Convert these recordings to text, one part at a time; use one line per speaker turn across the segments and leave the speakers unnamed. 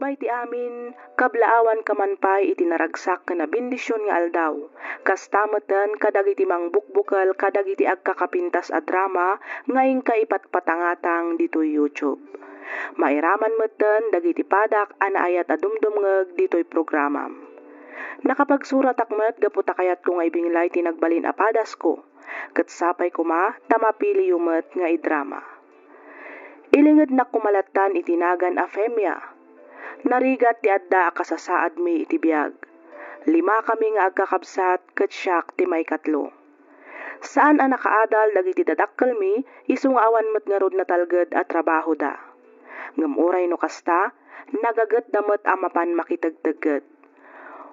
Pay ti amin, kablaawan kamanpay iti naragsak na bendisyon nga aldaw. Kastameten kadagiti mangbukbukal kadagiti agkakapintas a drama ngayong kaipatpatangatang ditoy YouTube. Mairaman meten dagiti padak anaayat a dumdumngeg ditoy programa. Nakapagsurat akmet gaputa kayat ko nga ibinglay tinagbalin apadas ko. Ket sapay kuma tamapili yumet nga idrama. Ilinged na kumalatan itinagan a femya. Narigat ti adda akasasaad mi iti biag. 5 kami nga agkakabsat ket siak ti may 3. Saan a nakaadal dagiti dadakkel mi isu nga awan met nga rod natalged a trabaho da. Ngem uray no kasta nagaget damet a mapan makitagtagget.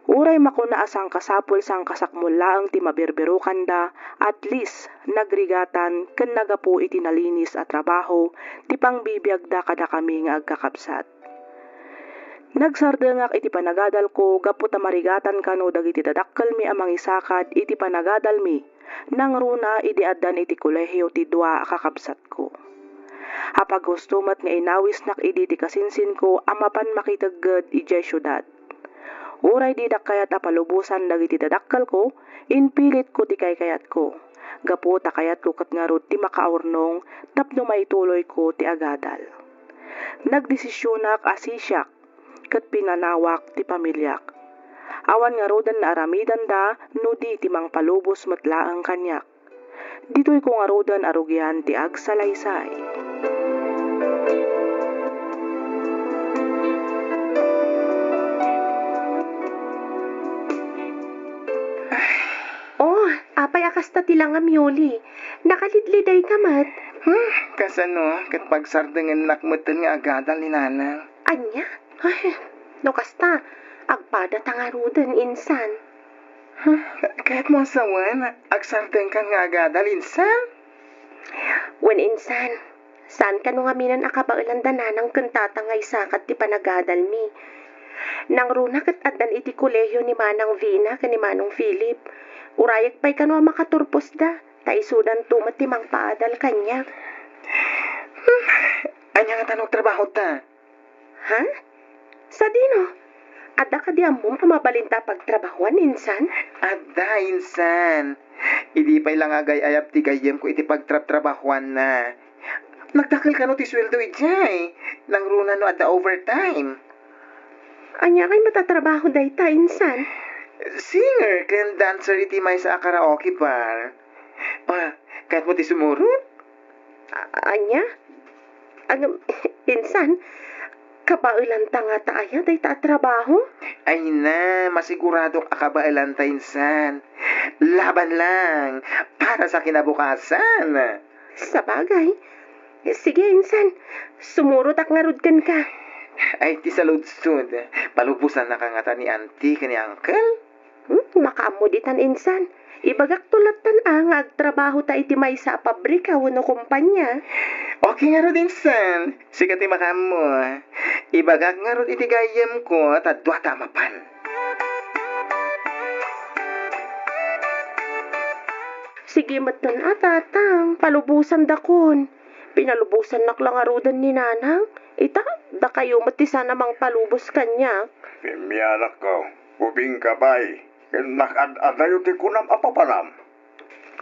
Uray makuna asang kasapul sang kasakmol laeng ti mabirbirukan da at least nagrigatan ken nagapu iti nalinis a trabaho ti pangbibiyag da kada kami nga agkakabsat. Nagsardengak iti panagadal ko gapu ta marigatan kano dagiti dadakkel mi amang isakad iti panagadal mi nang runa idi addan iti kolehiyo ti 2 a kakabsat ko. Hapag gustumat nga inawis nak idi ti kasinsin ko amapan makitegged ijay syudad. Uray di dakayat a palubusan dagiti dadakkel ko, inpilit ko ti kaykayat ko. Gapu ta kayat ko ket ngarud ti makaurnong tapno maituloy ko ti agadal. Nagdesisyonak asisyak ket pinanawak ti pamilyak. Awan nga rodan na aramidan da no di ti mangpalubos met laeng kanyak. Ditoy ko nga rodan arugyan ti agsalaysay.
Oh, apay akasta tilangam Yoli. Nakalidliday ka mat.
Kasano, kat pagsardengan nakmeten nga agadal ni nanang.
Anya? Ay, no kasta, agpada tangarudan insan.
Kahit mo asawan, agsardeng ka nga agadal insan?
Wen insan, saan ka nung aminan akabailan dananang kantatangay sakat ti panagadal mi. Nang runa ket addan iti kolehiyo ni Manang Vina ken ni Manong Philip. Urayag pa'y kanwa makaturpos da, ta isudan tumat ti mangpaadal kanya.
Anya nga tanong trabaho ta?
Ha? Sa dino? Adda ka di amom amabalinta pagtrabahuan insan?
Adda, insan. Idi pa'y lang agay ayap ti gayem ko iti pagtrabahuan na. Nagdakil ka no ti sweldo ijay. Nang runa no adda overtime.
Anya kay matatrabaho day ta insan?
Singer ken dancer iti may sa karaoke bar. Kahit mo ti sumurot?
Anya? Insan, kabailan ta nga taaya day ta trabaho?
Ay na, masiguradong akabailan ta insan. Laban lang, para sa kinabukasan.
Sa bagay. Sige insan, sumurot ak ngarud kan ka.
Ay ti saludsud, palubusan na kangata ni auntie kani uncle.
Makaamuditan insan. Ibagak tulatan ang agtrabaho ta iti may sa pabrika wano kumpanya.
Okay nga ro din san. Sikat ti makam mo. Ibagak nga ro iti gayem ko at dwa tamapan.
Sige matan atatang, palubusan dakon. Pinalubusan nak lang arudan ni nanang. Ita, da kayo mati sana mang palubos kanya.
Pimianak ko, ubing kabay. Nakad-adayo ti kunam apapanam.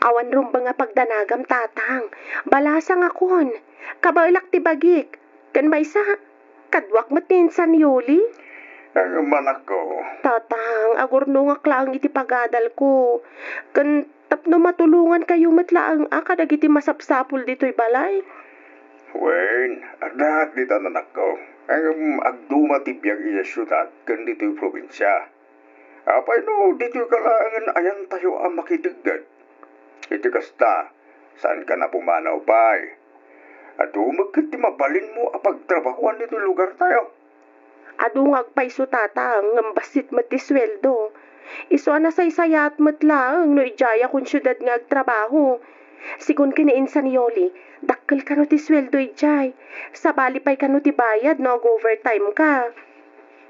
Awan rumba nga pagdanagam tatang. Balasang akon. Kabailak ti bagik. Kan may sa kadwak matinsan Yoli.
Ang manak ko.
Tatang, agurno nga klaang iti pagadal ko. Kan tapno matulungan kayo matlaang akadag iti masapsapul dito'y balay.
Wen, anak di tananak ko. Ang agduma ti biyag iya syudad kan dito'y probinsya. Apay no, dito'y kalaangan ayan tayo ang makidagdag. Iti kasta, saan ka na pumanaw pa'y? At umagkat ti mabalin mo apagtrabahuan dito'y lugar tayo.
Adungag pa'y sutatang, ngambasit mati sweldo. Iso na saysayat matlaang no ijaya kun syudad nga agtrabaho. Sigun kiniinsan Yoli, dakkel ka no ti sweldo ijay. Sabali pa'y ka no ti bayad no overtime ka.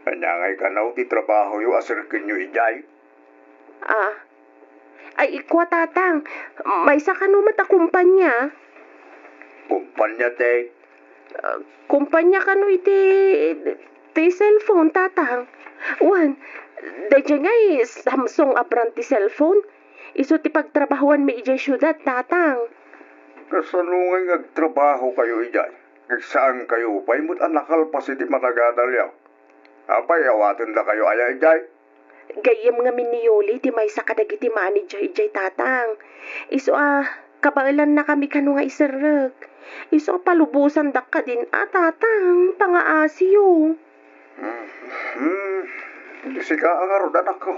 Anyangay ka na ti trabaho yu asirkin yu ijay.
Ay ikwa tatang, may sa ka no matakumpanya.
Kumpanya te.
Kumpanya ka no iti ti cellphone, tatang. Wan, dadya nga Samsung abran ti cellphone. Iso ti pagtrabahuan mi ijay syudad, tatang.
Kasanungay agtrabaho kayo ijay. Saan kayo pa'y mo't anakal pa si di managadalyaw. Apay awatin na kayo aya ijay.
Gayem nga min ni Yoli, ti may sa kadagiti manager ijay, tatang. Iso kabailan na kami kano nga isarag. Iso palubusan dak ka din, tatang, pangaasiyo.
Hindi sika ang arudan ako.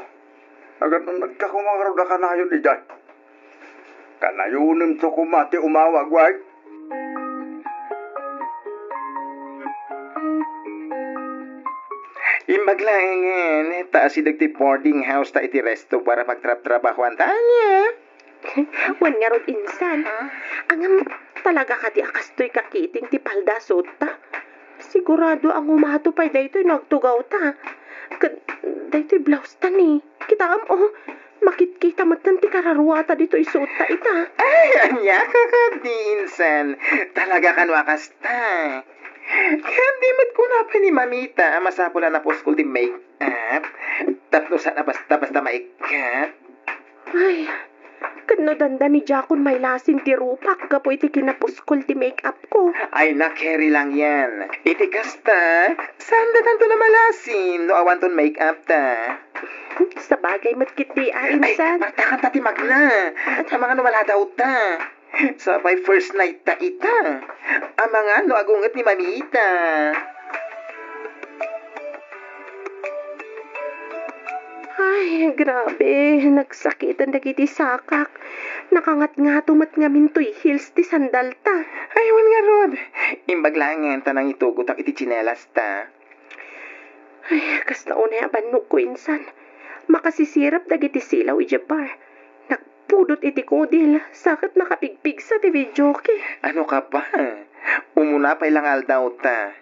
Agad na nagkakumangaruda ka na yun, ijay. Kanayunim to kumati umawag, wag.
Imbaglangan, taas si dagti boarding house ta iti resto para magtrap-trabahuan tanya.
Wan nga ron insan. Angam talaga ka di akastoy kakiting ti paldasot ta. Sigurado ang umato pa'y daytoy nagtugaw ta. Daytoy blouse ta ni. Kita makit-kita matan ti kararuata dito isuot ta ita.
Ay, anya ka ka di insan. Talaga ka no akas ta. Hindi mat ko na pa ni mamita. Masapula na po school di make-up. Tapos sana basta maikat.
Ay, kano danda ni Jakon may lasin ti rupak. Kapo iti kinapuskol ti make-up ko.
Ay, na-carry lang yan. Iti kasta, saan da tanto na malasin? No awan ton make-up ta.
Sa bagay matkit di
Ay,
insan.
partakan ta ti magna. Ang mga no wala daw ta. Sa my first night ta ita. Ang mga no agungat ni mamita.
Ay, grabe. Nagsakitan dagiti sakak. Nakangat nga tumat nga mintoy heels ti sandal ta.
Ay, wan nga rod. Imbaglangan ta nang itugot ang iti chinelas ta.
Ay, kasta unay abanog ko insan. Makasisirap dagiti silaw ijapar. Nakpudot iti kudil. Sakit nakapigpig sa ti videoke.
Ano ka ba? Umuna pa ilang aldaw ta.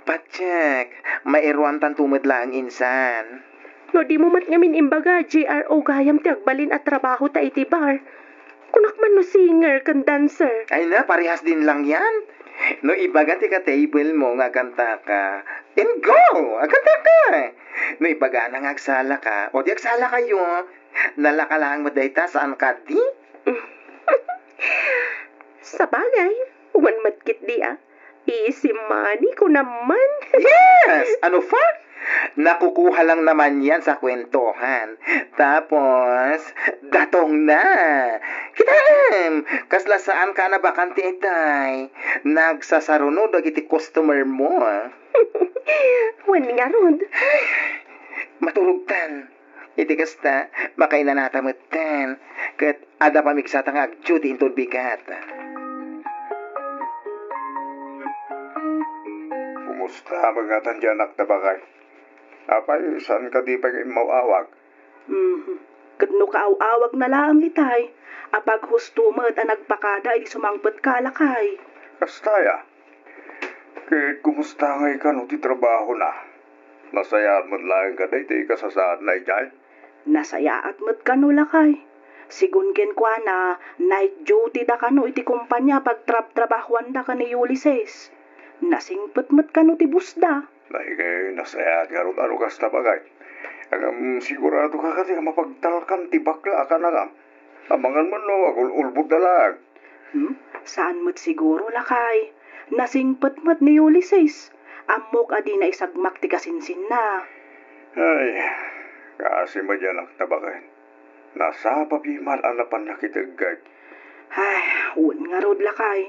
Patsyak, mairuan tan tumadla ang insan.
No di mo mat ngamin imbaga, GRO gayam ti agbalin at trabaho ta iti bar. Kunak man no singer kan dancer.
Ay na, parehas din lang yan. No ibaga ti ka table mo nga kanta ka. And go! Aganta ka! No ibaga na nga agsala ka. O di agsala kayo. Nalakalang mo dayta saan ka di?
Sa bagay, uman matkit di Easy money ko naman.
Yes! Ano fa? Nakukuha lang naman yan sa kwentuhan. Tapos, datong na. Kitaan, kasla saan ka na bakante itay? Nagsasarunod agiti customer mo.
Wan nga rod.
Maturugtan. Iti kasta, makay na natamutan. Kat ada pamigsatang agjuti intod bigat.
Kumusta mga tandyanak na bakay? Apay, saan ka di pa mawawag?
Kadno kaaw-awag na lang itay. Apag hustumat ang nagpakada ay sumangpet kalakay.
Kastaya. Kahit kumusta ngay ka no ti trabaho na. Nasayaan mo lang ka day ti kasasaan na ijay.
Nasaya at mat kano lakay. Sigun ken kwa na night duty da kano iti kumpanya pag trabahuan da ka ni Ulysses. Nasingpet mat kano ti busda.
Naigay, nasayaan nga ron ano kasta bagay. Ang sigurado ka kasi mapagtalkan ti bakla ka na nga. Amangan mo no, agul-ulbog na lang.
Saan mat siguro lakay? Nasingpet mat ni Ulysses. Amok adi na isagmak ti kasinsin na.
Ay, kasi madyanak na bakay. Nasa papiman alapan na kitagay.
Ay, un nga rod lakay.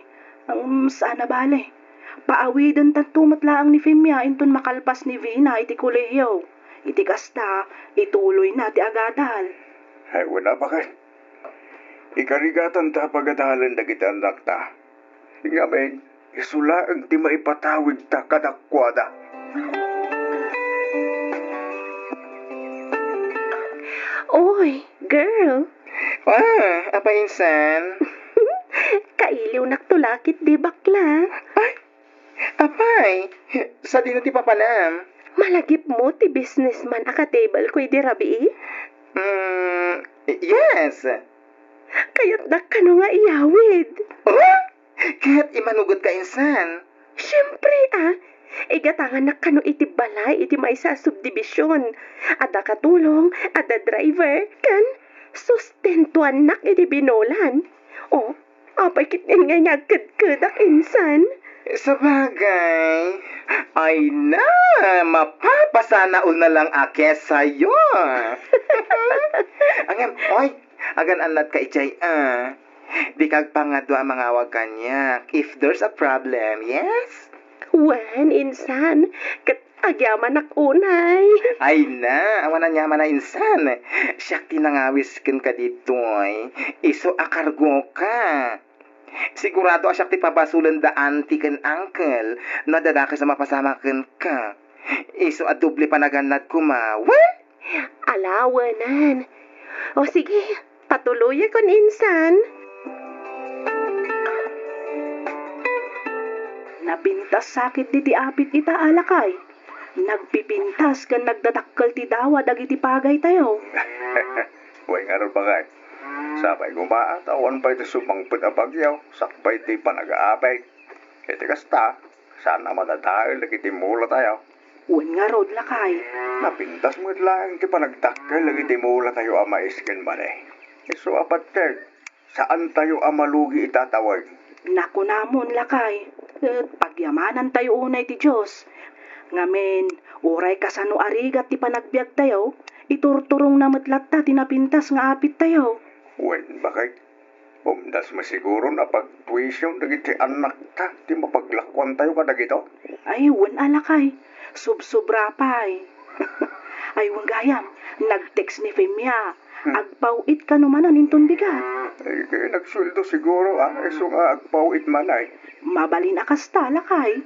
Sana bale. Paawidan tanto matlaang ni Femia inton makalpas ni Vina iti kolehiyo. Iti kasta, ituloy na ti agadal.
Ay, wala ba kay? Ikarigatan ta pagadalan na kita anak ta. Ngamen, isula ang di maipatawid ta kadakwada.
Oy, girl.
Apa insan?
Kailiw naktulakit di bakla.
Ay, apay, sa dino ti papanam?
Malagip mo ti businessman aka-table ko di rabi.
Yes.
Kaya't dakano nga iyawid.
Oh, kahit imanugot ka insan.
Siyempre Igatangan na kano iti balay iti may sa subdivision. Ada katulong, ada driver, kan sustentuan nak iti binolan. O, apay kit nga ngagkad-kadak insan.
Sa bagay, ay na, mapapasana na lang ake sa'yo. Angam, oy, agan anat ka ichay, Di kag pangadwa mangawag kanya if there's a problem, yes?
Wen, insan, kat agyaman ak unay.
Ay na, awan na nyaman na insan. Siyak tinangawiskin ka ditoy. Iso akargo ka. Sigurado asyak ti papasulan da auntie ken uncle na dadaki sa mapasama ken ka. Iso a doble panaganad ko ma. Well?
Alawanan. O sige, patuloy kon insan.
Napintas sakit di apit ita alakay. Nagpipintas kan nagdadakkel ti dawa dagiti pagay tayo.
Way nga rin bagay. Sabay gumaatawan pa iti sumangpit a bagyaw, sakbay ti panag-aapay. Iti kasta, sana madadahil lagi ti mula tayo.
Wen nga rod lakay.
Napintas mo lang ti panagdakkel lagi ti mula tayo amaiskin man eh. Iso apat keg, saan tayo amalugi itatawag?
Naku namon lakay. Pagyamanan tayo unay ti Diyos. Ngamen, uray kasano arigat ti panagbiag tayo, iturturong na matlat ta tinapintas nga apit tayo.
Wen bakay, umdas masiguro na pag-tuition dagiti anak ta, ti mapaglakwan tayo kadagito.
Ay, wen alakay. Subsobra pay. Ay, wen gayam. Nag-text ni Femia. Agpawit ka numanan inton bigat.
Ay, kaya nagsuldo siguro iso nga agpawit man ay.
Mabalin akasta lakay.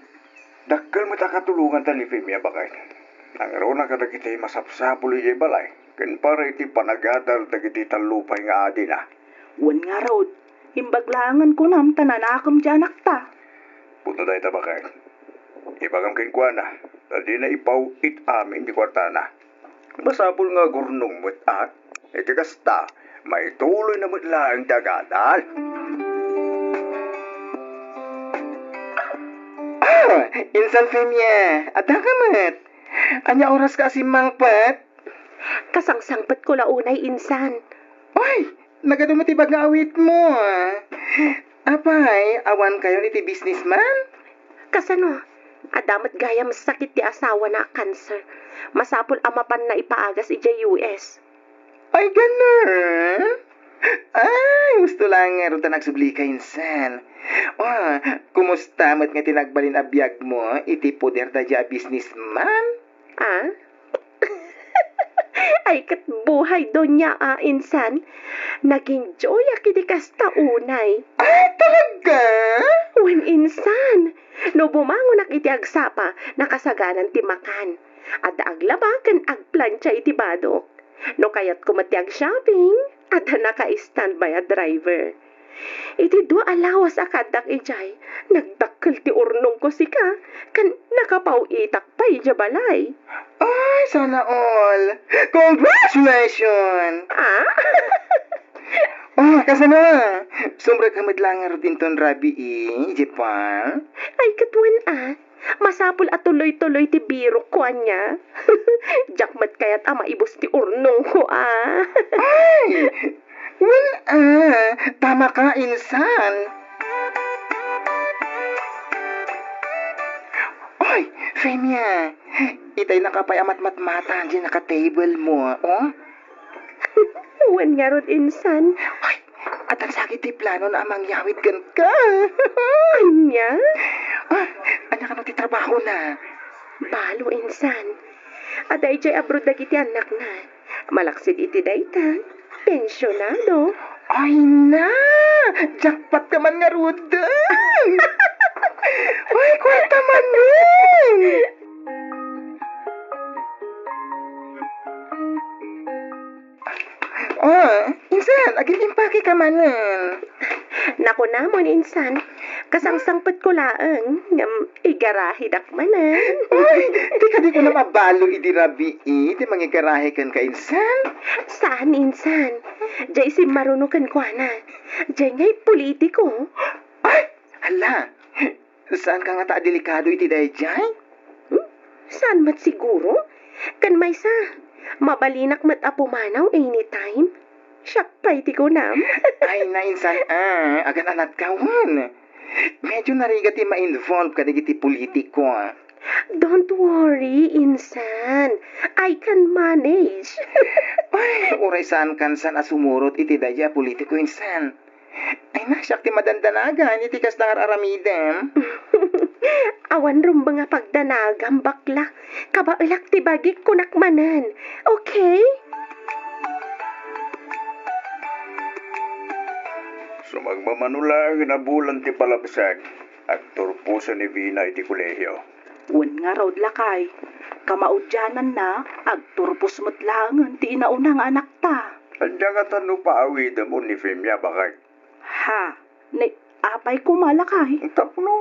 Dakkel matakatulungan ta ni Femia bakay. Ang rona kadagiti masapsapul iti balay, ken para iti panagadal dagiti talupay nga adi na.
Wen nga rod. Imbaglangan ko nam tananakam di anak ta.
Punta tayo ta bakay. Ibagam kinkwana, tadi na ipawit amin di kwartana. Masapul nga gurnong mo't iti kasta, may tuloy na mo't lang dagadal.
Insan Femia, ada ka mat. Anya oras ka asimang pat?
Kasangsangpat ko launay insan.
Oy, nagadumatibag nga awit mo. Apay, awan kayo iti businessman?
Kasano? Adamat gaya masakit ti asawa na cancer. Masapul amapan na ipaagas ija US.
Ay, ganun. Ay, gusto lang nga rin ta nagsubli ka, insan. Kumusta mat nga tinagbalin a biyag mo, iti poder da dya businessman?
Ah? Ay kat buhay donya insan. Naging joy akidi kasta unay.
Ay, talaga?
Wen insan. No bumangon ak iti agsapa, nakasaganan ti makan. Ada aglaba ken agplantsa iti badok. No kayat kumatiag shopping, ada naka-standby a driver. Iti do alawas akadak ijay, nagdakkel ti urnong ko sika, kan nakapawitak pa ija balay.
Ay, sana all. Congratulations! Kasana? Sumra kamad lang nga rin ton rabi Japan?
Ay, katwan masapul at tuloy-tuloy ti biro ko anya. Jakmat kayat maibos ti urnong ko
Ay! Well, tama ka, insan. Oy, Femia, itay nakapay amat-matmata dyan naka-table mo,
Wen nga rod insan.
Ay, at ang sakit ti plano na amang yawit gan ka.
Anya?
Anya ka ti trabaho na.
Balo insan. Aday jay abroad dagiti anak na. Malaksid iti dayta. Pensyonado.
Ay na! Jackpot ka man nga ruda! Ay, kwenta man yun! Insan, agil impake ka manan.
Naku namon insan. Kasangsangpet ko laeng. Igarahi dakmanan.
Ay, di ko na mabalo iti rabi di mangigarahe kan ka, insan.
Saan insan? Jay si marunukan ko na. Jay nga'y politiko.
Ay, hala. Saan ka nga ta delikado iti day jay?
Saan mat siguro? Kan may sa, mabalinak mat apumanaw anytime. Siyak pa iti ko nam.
Ay na insan agan anat kawan. Medyo narigati ma-involve kadagiti politiko.
Don't worry, insan. I can manage.
Ay, uray saan kan san asumurot iti daya politiko insan. Ay na, siyak ti madandanagan iti kas dangar aramidem.
Awan rumba nga pagdanagam bakla. Kabailak ti bagik kunakmanan. Okay?
Sumagmamanulang na bulan ti palabsag. Aktor po sa ni Vina iti kolehiyo.
Wen nga raw lakay. Kamaudyanan na, agturpos mo't langan ti inaunang anak ta.
Andiyan nga tanu paawid mo ni Femia bakit?
Ha, ni apay ko malakay.
Tapno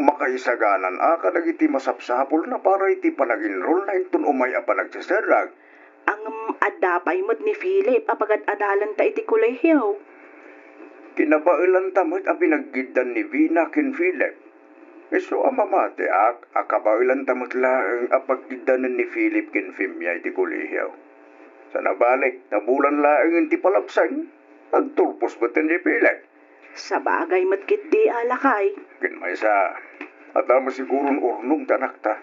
makaisaganan ka iti masapsapol na para iti panag-enroll na itun umay pa nagsasarag.
Ang adapay mo't ni Philip apagad adalan ta iti kolehiyo.
Kinabailan tamot ang pinaggidan ni Vina ken Philip. Iso amamate akabailan tamot lang ang paggidanan ni Philip ken Femia iti kolehiyo. Sa nabalik, nabulan lang iti palapsan, nagtulpos ba ni Philip?
Sa bagay mo't kit di alakay.
Ken may sa, at mo sigurong urnong tanak ta.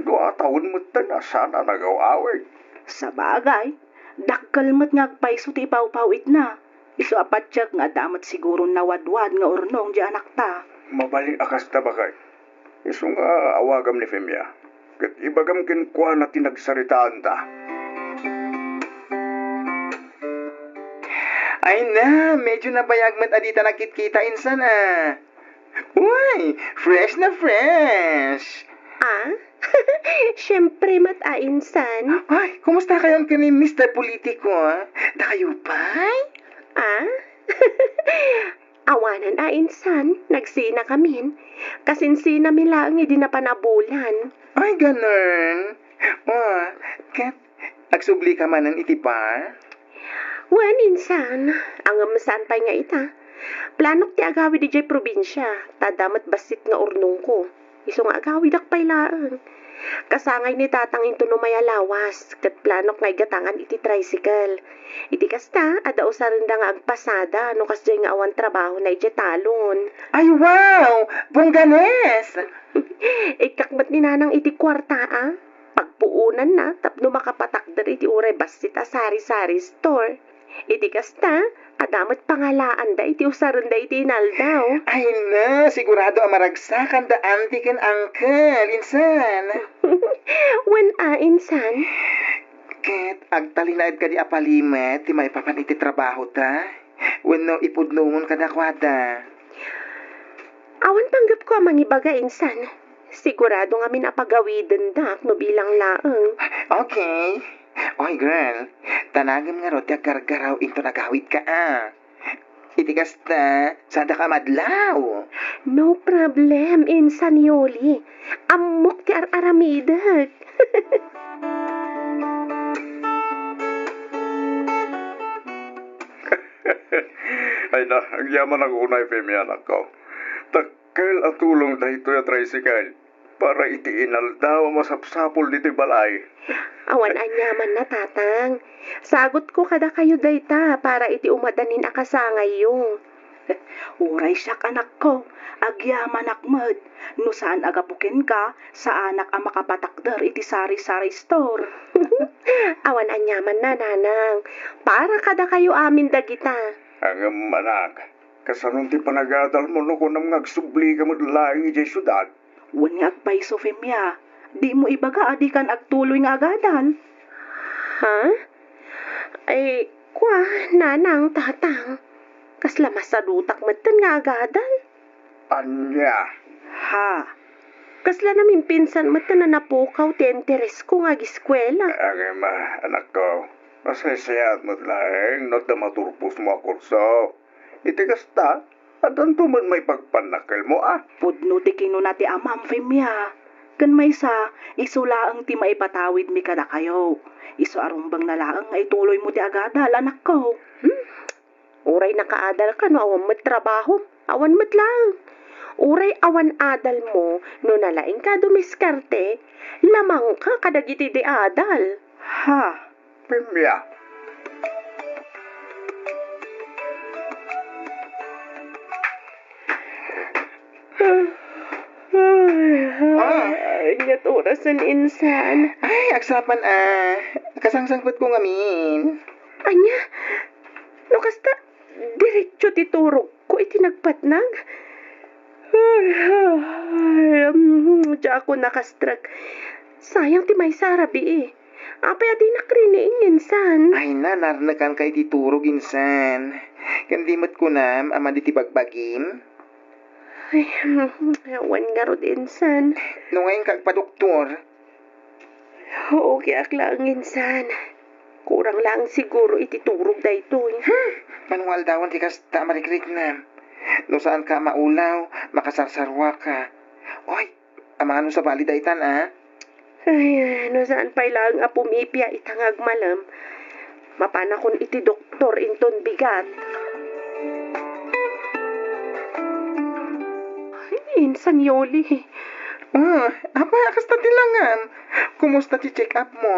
Dua taon mo't ta na sana nagaw-away.
Sa bagay, dakkal mo't ngagpaiso ti pawpawit na. Iso apat siya nga damat siguro nawadwad nga urnong di anak ta.
Mabaling akas ta bakay. Iso nga awagam ni Femia. Kat ibagam ken kwa na tinagsaritaan ta.
Ay na, medyo nabayag mat adita nakit-kita insan Uy, fresh na fresh.
Siyempre mat insan.
Ay, kumusta kayo ni Mr. Politiko Da kayo pa'y?
Awanan insan, nagsina kamin. Kasinsina mi lang hindi na panabulan.
Ay, ganun. Kat, agsubli ka man ng itipa?
Wan insan, ang amasan pa nga ita. Planok ti agawi di jay probinsya, tadamat basit nga urnong ko. Iso nga agawi dak pailaan. Kasangay ni tatang into no may alawas, kat planok nga igatangan iti tricycle. Iti kasta, ada usarin da nga agpasada, no kasjay nga awan trabaho na iti talon.
Ay, wow! Bongganes!
Ikakbat ni nanang iti kwarta Pagpuunan na, tapno makapatakdar iti uray basit sari-sari store. Iti kasta, adamat pangalaan da iti usaran da iti inaldaw.
Ay na, sigurado ang maragsakan da auntie ken uncle, insan.
Wan insan?
Ket, agtalinaid ka di apalimet, ti may papan iti trabaho ta. Wenno ipudnungon ka da kwada.
Awan panggap ko amang ibaga insan. Sigurado nga minapagawidan dak no bilang laeng.
Okay. Oy girl, tanagim nga ro ti aggargaraw into nagawid ka Iti kasta, sada ka madlaw.
No problem, insan Yoli. Amok ti aramidag.
Ay na, ang yaman ang unay Femia anak ko. Takkel at tulong na ito ya tricycle. Para iti inaldaw masapsapol dito balay.
Awan anyaman na tatang. Sagot ko kada kayo dayta para iti umadanin akasangay yung.
Uray siyak anak ko, agyaman akmad. No saan agapukin ka, sa anak ang makapatakder iti sari-sari store.
Awan anyaman na nanang. Para kada kayo amin dagita.
Ang anak, kasanong ti panagadal mo no kung nagsubli ka mo lang iti syudad.
Wan nga agpay Femia, di mo ibaga adikan agtuloy nga agadal.
Ha? Ay, kwa, nanang, tatang. Kasla masadutak matan nga agadal.
Anya?
Ha?
Kasla namin pinsan matan na napukaw ti interes ko nga giskwela.
Ang anak ko, masasayat mo lang, not na maturpos mo ako so. Iti kasta, adan tuman may pagpanakal mo
Pudno ti kino na ti amam Femia. Kan may sa, isulaang ti maipatawid mi kada kayo. Iso arumbang nalaang nga ituloy mo ti agadal, anak ko.
Uray nakaadal ka no, awan mat trabaho, awan mat lang. Uray awan adal mo, no nalaing ka dumiskarte, lamang ka kadagiti di adal.
Ha?
Pimya.
Ingat orasan insan.
Ay, aksapan kasangsangpot ko ngamin.
Anya, no kasta, diretso titurog ko itinagpatnag. Diya ako nakastrag. Sayang ti may sarabi eh. Apay adi nakriniing insan.
Ay na, narnakan kay titurog insan. Kandimot ko na, ama di tibagbagim.
Ay, awan nga rod insan.
No ngayon kagpa-doktor.
Oo, kiyak lang insan. Kurang lang siguro ititurog da ito eh.
Manual dawan ti kasta marikrik na. No saan ka maulaw, makasarsarwa ka. Oy, amano sa balidaitan
Ay, no saan pa lang pumipya itangag malam. Mapanakon iti doktor inton bigat. Ay, insan Yoli.
Apa, kasta tilangan. Kumusta ti check up mo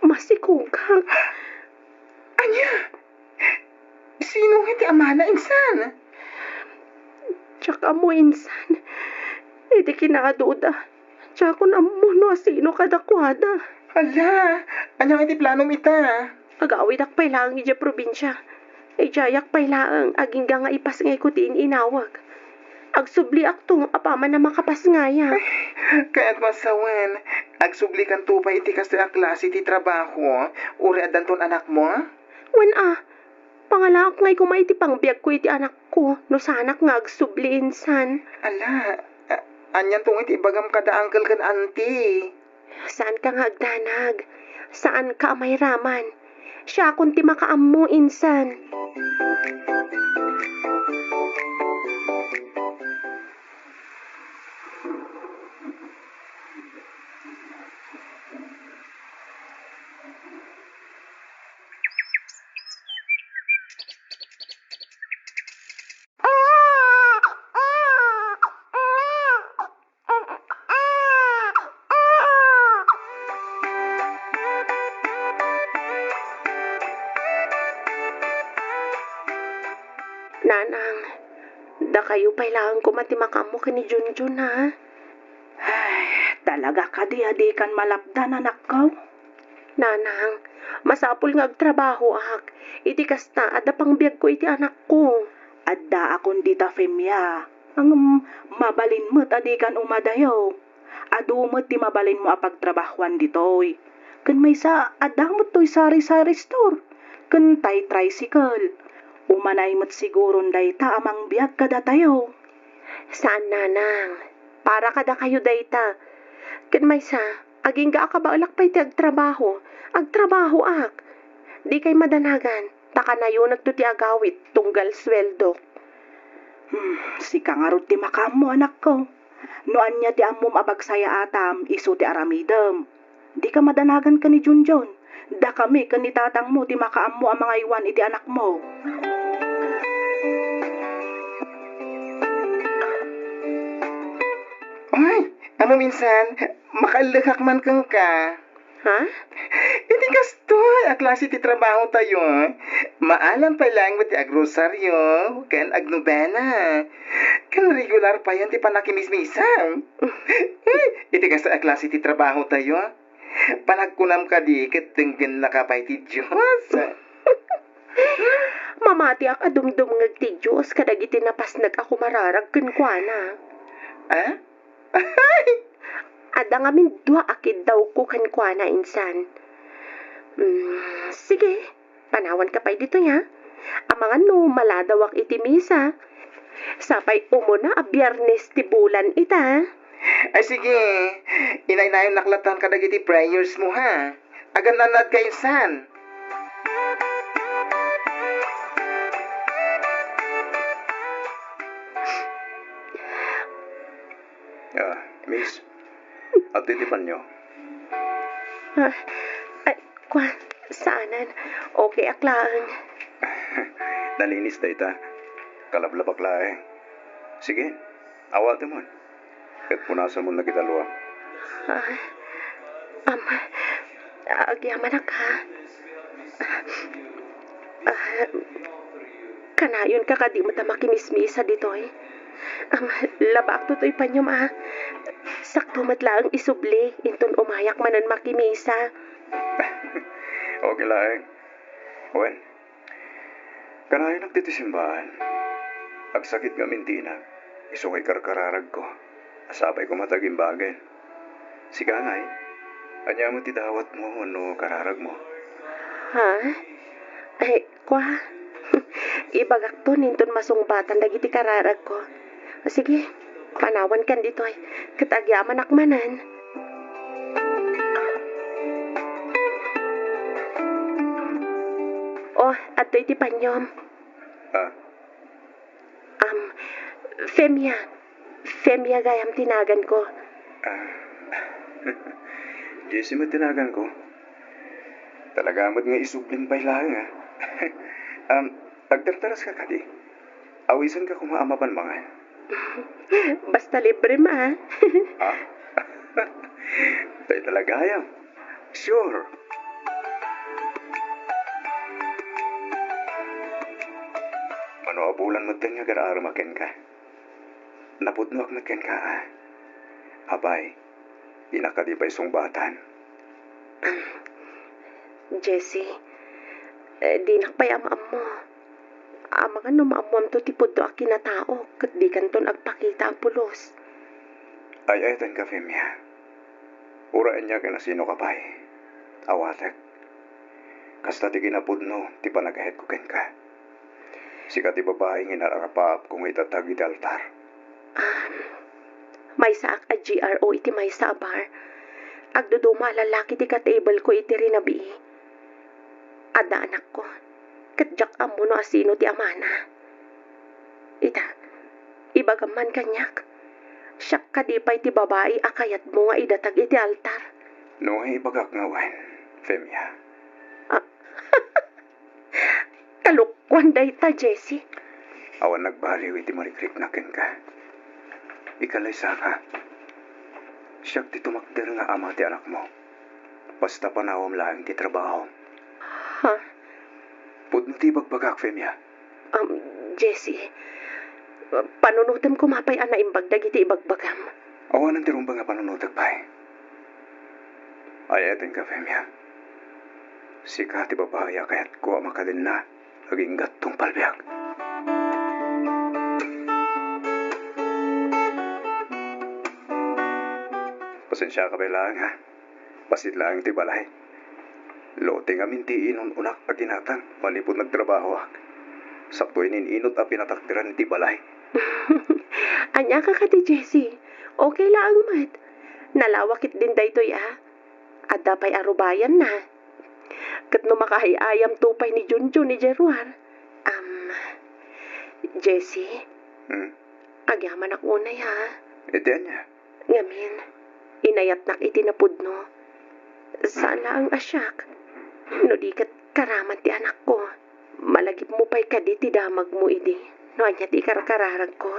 Masikugak.
Anya? Sino hindi amana insan?
Tsaka mo insan. Hindi kinakaduda. Tsaka kung amuno sino kadakwada.
Hala, anyang iti planom ita?
Agawid akpay lang ija probinsya. Ay jayak pay lang aging nga ipas ngay kutiin inawag. Agsubli aktong apaman na makapas ngaya.
Kaya't masawan, agsublikan to pa iti kasta ang klase ti trabaho, uri adanton anak mo?
Wen pangalak ngay kumay iti pangbiag ko iti anak ko, no sanak nga agsubli insan.
Ala, anyan tong iti bagam kada angkel kan anti.
Saan ka nga agdanag? Saan ka may raman? Siya kunti makaammo insan. Nanang, da kayo pailangan ko matimakamo ka ni Junjun ha?
Ay, talaga ka di kan malapdan anak ko.
Nanang, masapul nga agtrabaho ak. Iti kasta, ada pang biyag ko iti anak ko.
Adda akong dita femya. Ang mabalin mo't adi kan umadayo. Adumot ti mabalin mo apagtrabahuan ditoy. Kan may sa adamot to'y sari-sari store. Kan tay tricycle. Umanay mo't siguron dayta amang biyag kada tayo.
Saan nanang? Para kada kayo dayta. Kan may sa, aging ga ka ba alak pa iti agtrabaho? Agtrabaho ak. Di kay madanagan. Taka na yun nagtuti agawit tunggal sweldo.
Si kangarot ti makamo anak ko. Noan niya ti amom abagsaya atam iso ti aramidem. Di ka madanagan ka ni Junjun. Da kami kan ni tatang mo ti makaammo ang mga iwan iti anak mo.
Ay, ano minsan, makalakak man kang ka.
Ha?
Hindi kasto, klase ti trabaho tayo. Maalam pa lang mo ti agrosaryo, kan agnobena. Kan regular pa yan ti panakimismisam. Iti kasto klase ti trabaho tayo. Panagkunam ka di, katenggan na kapay ti Diyos.
Mamati ak adumdum ngag ti Diyos kadagiti napasnag ako mararag kenkwana. Ada nga min dua akid daw ko kenkwana insan. Sige, panawan ka pa'y dito ya. Amangan no maladawak iti misa. Sapay umuna a biyernes ti bulan ita.
Ay sige, inay-nayon naklatan ka dagiti prayers mo ha. Agan nanad kayo san.
Miss, at titipan nyo.
Saanan? Okay, aklaan.
Nalinis na ita. Kalablabak laeng. Sige, awat mo. Kat punasan mo na kita luwa.
Agyaman na ka. Kanayon ka di mo ta makimismisa ditoy. Labak to to'y panyom Sakto matlaang isubli, inton umayak manan makimisa.
Okay lang. Wen, kanayon nagtitisimbahan. Agsakit nga mintina. Isungay karkararag ko. Asabay ko matagimbagan. Si kanay, anya mo tidawat mo ano kararag mo.
Ha? Ay, kwa? Ibagak to ninton masungbatan dagiti kararag ko. Sige, panawan kan dito ay katagyaman akmanan. Oh, ato iti panyom. Femia. Femia gayam tinagan ko.
Jesse mo tinagan ko. Talaga mo't nga isubling pa lang agtartaras ka kadi. Awisan ka kumaamapan mga.
Basta libre ma.
Tayo talaga ayaw. Sure. Abulan mo din nga gara makin ka. Napudno ak makin ka Abay, inakadipay sungbatan.
Jessie, di nakpay amaam mo. Ama ka numaamam to tipod do akin na tao, kat di kanton agpakita ang pulos.
Ay, tan ka, Femia. Uraan niya ka na sino ka pa'y. Awatek. Kasta di kinapudno, ti panagahet ko ken ka. Sika ti babae nga narakapap kung itatag iti altar.
May saak a GRO iti may sa bar. Agduduma lalaki ti ka-table ko iti rinabi. Ada anak ko. Katjak amo no asino ti amana. Ita, ibagaman kanyak. Siyak kadipay ti babae akayat mo nga idatag iti altar.
No ay ibagak nga wan, Femia.
Kalukwan day ta, Jessie.
Awan nagbaliw iti marikrik na ken ka. Ikalay saka. Siyak ti tumakder nga ama ti anak mo. Basta panawam lang ti trabaho.
Ha?
Pudno ti bagbagak, Femia.
Jessie, panunutam ko mapay ana imbagdag iti ibagbagam.
Awan ang tirumba nga panunutag pa'y. Ay, etin ka, Femia. Sika ti babae kayat ko makadin na. Naging gatong palbiyak. Pasensya ka ba lang, ha? Pasit lang ti balay. Lote nga minti inon unak at tinatang. Malipod nagtrabaho, ha? Sakto ininot a pinataktiran ti balay.
Anya ka ti Jessie. Okay lang, mat. Nalawakit din daytoy, Adda pa'y arubayan na. Kat no makahayayam tupay ni Junjun ni Jeruar. Jessie, agyaman ako unay, ha?
Iti niya.
Ngamin, inayat nak itinapudno. Saan lang ang asyak? No di kat karaman ti anak ko. Malagip mo pa'y kaditi damag mo idi. No anya ti karakararag ko.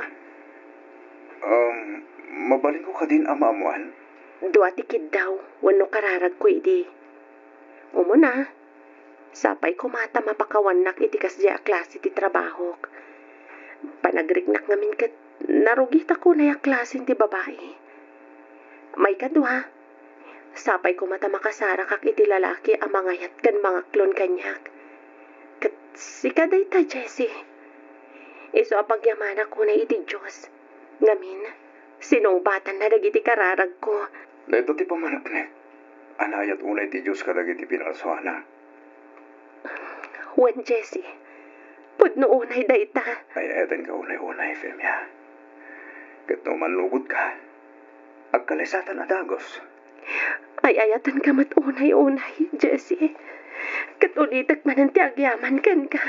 Mabaling ko ka din amamuan?
Dua tikid daw, wano kararag ko idi. Umuna, sapay ko mata mapakawanak iti kasya klase ti trabaho. Panagriknak ngamin kat narugita ko na ya klase ti babae. May kadwa, sapay ko mata makasara kak iti lalaki ang mangayat kan mga klon kanyak. Kat sikaday ta, Jessie. Iso apagyamana ko na iti Diyos. Ngamin, sinungbatan na dagiti kararag ko.
Dito ti pamanapnek. Anayat unay ti Diyos kadag iti pinaraswana.
Wen, Jessie, pudno unay dayta.
Ay eten ka unay-unay, Femia. Kat no manlugod ka, agkalisatan adagos.
Ay ayatan ka mat unay-unay, Jessie. Kat ulitak man ang tiagyaman kan ka.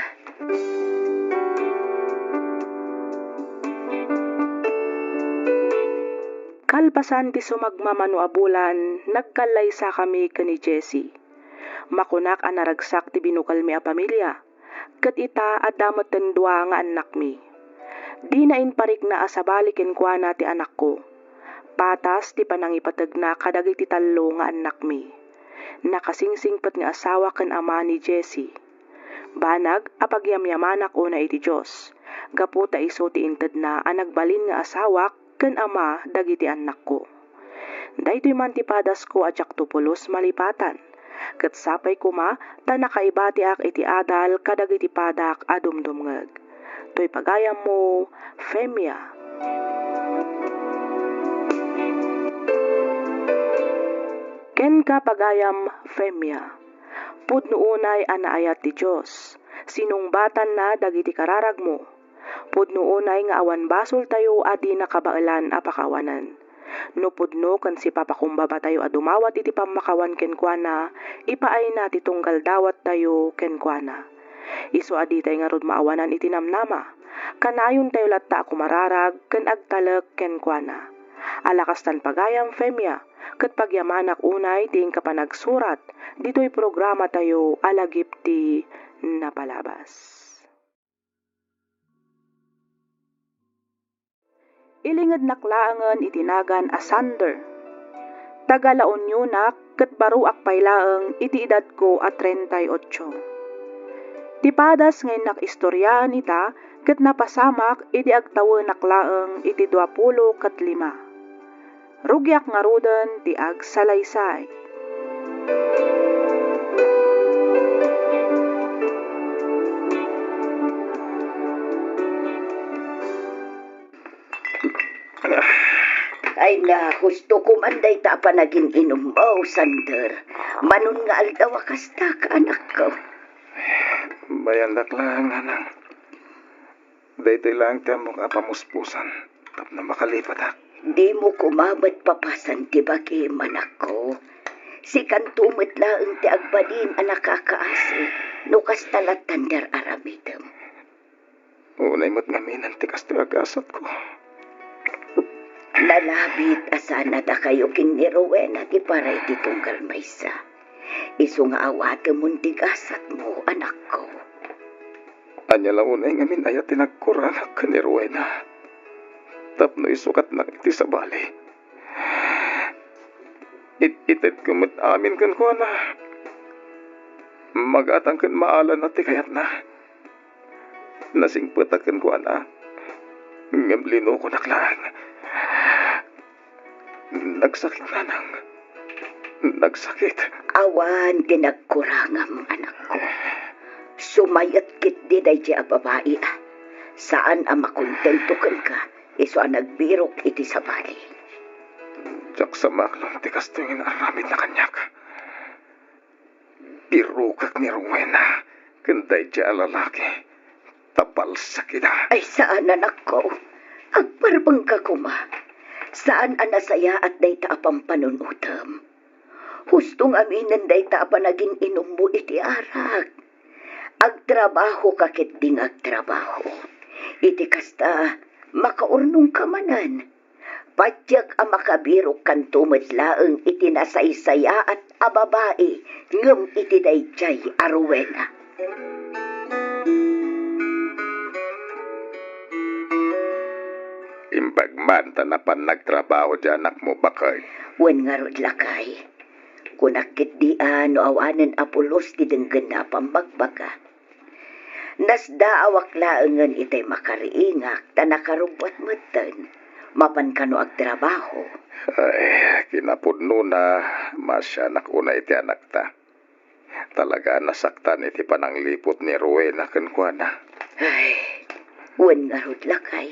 Kalpasan ti sumagmamano abulan, nagkalaysa kami kani Jessie. Makunak ang naragsak ti binukal mi a pamilya. Kat ita adamot tendwa nga anak mi. Di na inparik na asabali kenkwana ti anak ko. Patas ti panangipatag na kadagiti tallo nga anak mi. Nakasingsingpet nga asawa ken ama ni Jessie. Banag apagyamyamanak una iti Diyos. Gapu ta iso ti inted na anagbalin nga asawa ken ama dagiti anak ko. Daytoy man ti padas ko at pulos malipatan. Ket sapay kuma ta nakaibati ak iti adal kadagiti padak adumdumngeg. Toy pagayam mo, Femia. Ken ka pagayam, Femia. Pudno unay anaayat ti Diyos. Sinungbatan na dagiti kararag mo. Pudno unay nga awan basol tayo adi nakabailan apakawanan. No pudno kan si papakumbaba tayo adumawat iti pamakawan kenkwana, ipaay na ti tunggal dawat tayo kenkwana. Iso adi tayo nga rod maawanan iti namnama. Kanayon tayo latta ako mararag ken agtalek kenkwana. Alakastan pagayam, Femia. Ket pagyamanak unay ting kapanagsurat, dito'y programa tayo alagip ti napalabas. Ilinged naklaangen itinagan asander. Tagalaon nyo nak, ket baro akpaylaeng iti edad ko at 38. Ti padas ngayon nakistoryaan ita, ket napasamak iti agtawen naklaeng iti 25. Rugyak nga ruden ti agsalaysay.
Ay na, gusto ko manday ta pa naging inom mo, Sander. Manon nga aldaw kasta ka anak ko.
Bayandak lang, anang. Daytoy lang tayo mong apamuspusan. Tap na makalipat ak.
Di mo kumamat papasan ti bagi manak ko. Si kantumit laeng ti agbalin ang nakakaasi. No kastalat tandar aramidem.
Unay mo't ngaminan ti kasto agasat ko.
Lalabit asana da kayo kinirowena ti paray ti tunggal maysa. Iso nga awate mong tigasat mo, anak ko.
Anya lang unay ngamin ayat tinagkurang kanirowena. Tapno isukat na iti sa bali. Itit kumot amin kan ko na. Magatang kan maalan na ti kayat na. Nasingputakan ko na. Ngamlino ko naklang. Nagsakit na nang. Nagsakit.
Awan kinagkurangam, anak ko. Sumayat kit di day di babae. Saan ang makontento ka? Iso ang nagbirok iti sa bali.
Jak sa maklong tikas to yung aramid na kanyak. Birukak ni Rowena. Kanday dya lalaki. Tapal sa kita.
Ay saan anak ko? Agparbang ka kuma. Saan ang nasaya at day taapang panunutam? Hustong aminan day taapa naging inom mo iti arak. Agtrabaho kakit ding agtrabaho. Iti kasta makaurnong kamanan. Padyag ang makabirok kan tumitlaeng iti nasaysaya at ababae ngem iti dayjay arwena.
Imbagman tanapan nagtrabaho di anak mo bakay.
Wen nga rod lakay. Kunakit di no awanen apulos ti denggen na pambagbaga. Nasda awak laengen itay makariingak ta nakarubwat meten. Mapan kano agtrabaho.
Ay, kinapudno na masyanak una iti anak ta. Talaga nasaktan iti pananglipot ni Rowena kenkwana.
Ay, wen nga rod lakay.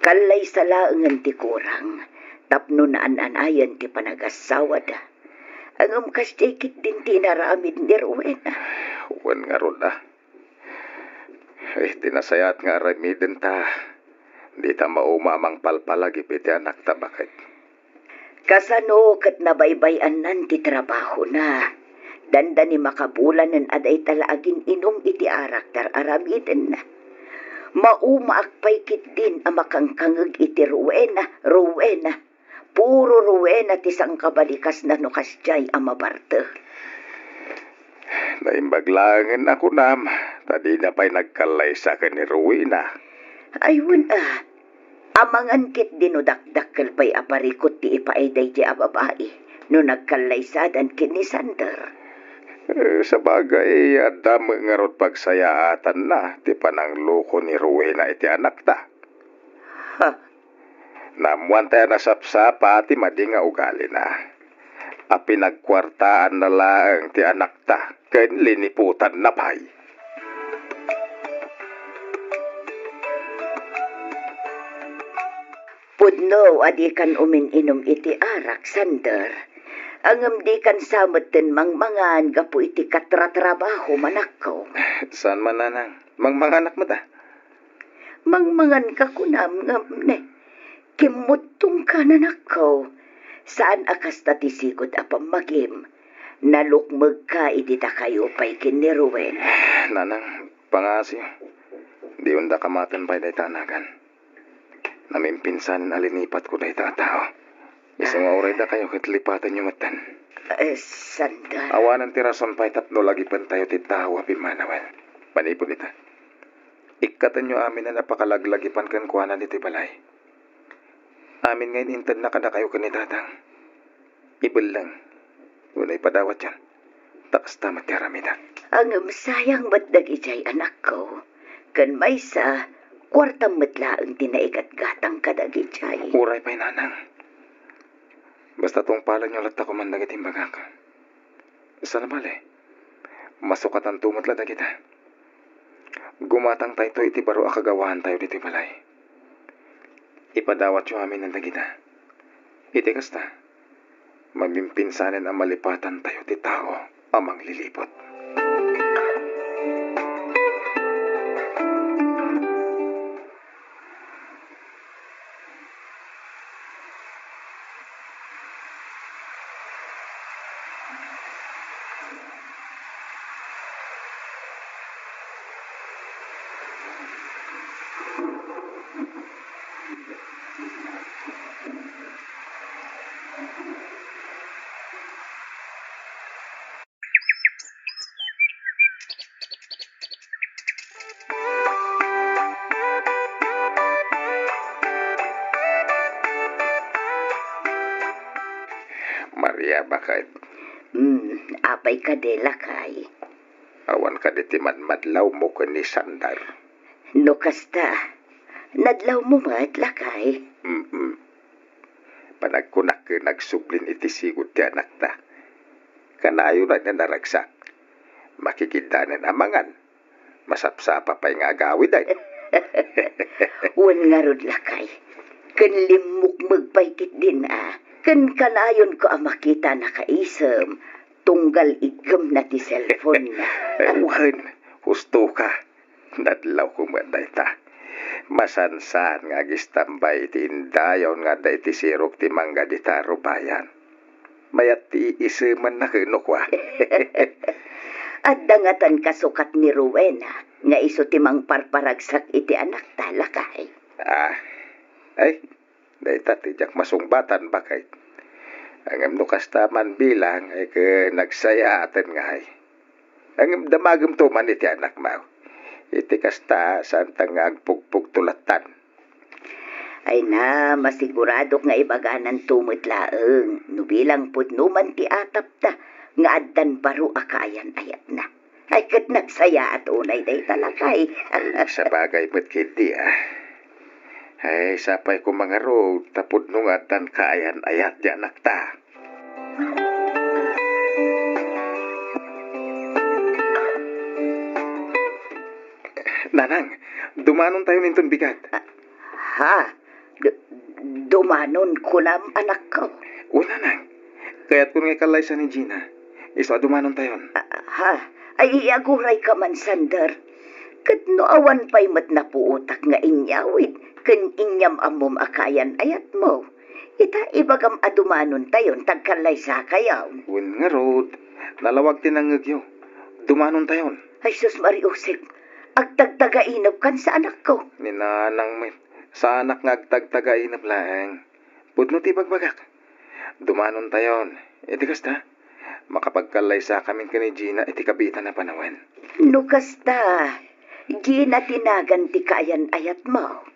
Kalay sa laengen ti kurang. Tapno na ananayan ti panagasawa da. Angam kastikit din tinaramid ni Rowena.
Wen nga rod na. Ay, tinasayat nga ramiden ta. Di ta maumamang palpalagi piti anak ta bakit.
Kasano kat nabaybayan nan ti trabaho na. Danda ni makabulan ng aday talaagin inom iti arak tar aramiden na. Maumaakpay kit din ang makangkangag iti Rowena. Puro Rowena ti sang kabalikas na no kasjay ang mabarte.
Naimbaglangan ako nam. Tadi na pa'y nagkalay sa akin ni Rowena.
Ayun amangan kit dinudakdakkel pa'y aparikot ti ipaayday ti ababae no nagkalaysadan kit ni Sander.
Sa bagay, adam nga rod pagsayaatan na, ti panangloko ni Rowena iti anak ta.
Ha,
Namuan tayo nasapsapa ti madi nga ugali na. Pinagkwartaan na laang ti anak ta, ken liniputan na pay.
pudno adi kan umininom iti arak, Sander. Angam di kan sameten mangmangan gapu iti katratrabaho manakaw.
Saan man nanang? Mangmanganak mo ta?
Mangmangan ka kunam ngam ne. Kimutong ka na nakaw. Saan akas tatisigod apam magim? Nalukmag ka idita kayo pa'y kiniruwen.
Nanang, pangasi. Di unda kamatan pa'y day tanagan. Namimpinsan alinipat ko day tao. Isang oray da kayo katlipatan yung matan.
Sander.
Awanan ti rason pa'y tapno lagi pantayo ti tao apimanawan. Panipon ita. Ikatan nyo amin na napakalaglagipan kan kuhanan iti balay. Amin ngayon intad na kada kayo kanitatang. Ibal lang. Unay padawat yan. Takas tamat ti aramida.
Ang sayang matdag ijay anak ko. Kan may sa kwartang matlaang tinaigat-gatang kadag ijay.
Uray pa'y nanang. Basta tong palan nyo latta ko man dagit imbagak. Sana bali. Masukat ang tumatla da kita. Gumatang tayo to iti baro akagawahan tayo dito balay. Ipadawat yung amin ng dagita. Iti kasta. Mamimpinsanin ang malipatan tayo ti tao amang lilipot. Maria, bakit?
Apay ka de lakay.
Awan ka diti madlaw mo ken ni Sandar.
No kasta. Nadlaw mo mat lakay.
Panagkunak ke nagsublin iti sigud ti anak ta. Kanayo na naragsak. Makikindanan amangan. Masapsapa pa'y nga agawid ay.
Wan nga rod lakay. Kan limuk magpaykit din Kan kanayon ko makita na kaisem. Tunggal igam na ti cellphone na.
Ewan, husto ka. Nadlaw ko manday ta. Masansan nga gistambay ti indayon nga day ti sirok ti mangga di taro bayan. Mayat ti isiman na kinukwa.
At dangatan kasukat ni Rowena nga iso timang parparagsak iti anak talakay.
Ay, day ta tijak masungbatan bakay. Ang nukastaman bilang ay ke nagsayatan nga ay. Ang damagam to man iti anak mo. Iti kasta santang nga agpugpug tulatan.
Ay na, masigurado nga ibaganan tumot laeng. Nubilang putnuman ti atap ta. Nga addan baro akayan ayat na. Ay kat nagsaya at unay day talakay.
Sa bagay mo't kiti Ay, sapay ko mga ro, tapod nung atan kaayan ayat di anak ta.
Nanang, dumanon tayo nintong bigat.
Ha? Dumanon ko nam anak ko.
O nanang, kaya't kung ikalay sa ni Gina, iso dumanon tayo.
Ha? Ay iaguray ka man, Sander. Kat no awan pa'y mat napuutak nga inyawid. Kan inyam amom akayan ayat mo. Ita ibagam adumanon tayon tagkalay sa kayaw.
Wen nga road, nalawag tinangagyo. Dumanon tayon.
Ay sus Mariusip, agtagtagainap kan sa anak ko.
Ninanang met, sa anak nga agtagtagainap lang. Pudno ti bagbagak. Dumanon tayon. Iti kasta, makapagkalay sa kamin ka ni Gina iti kabitan na panawan.
No kasta, Gina tinagan ti kayan ayat mo.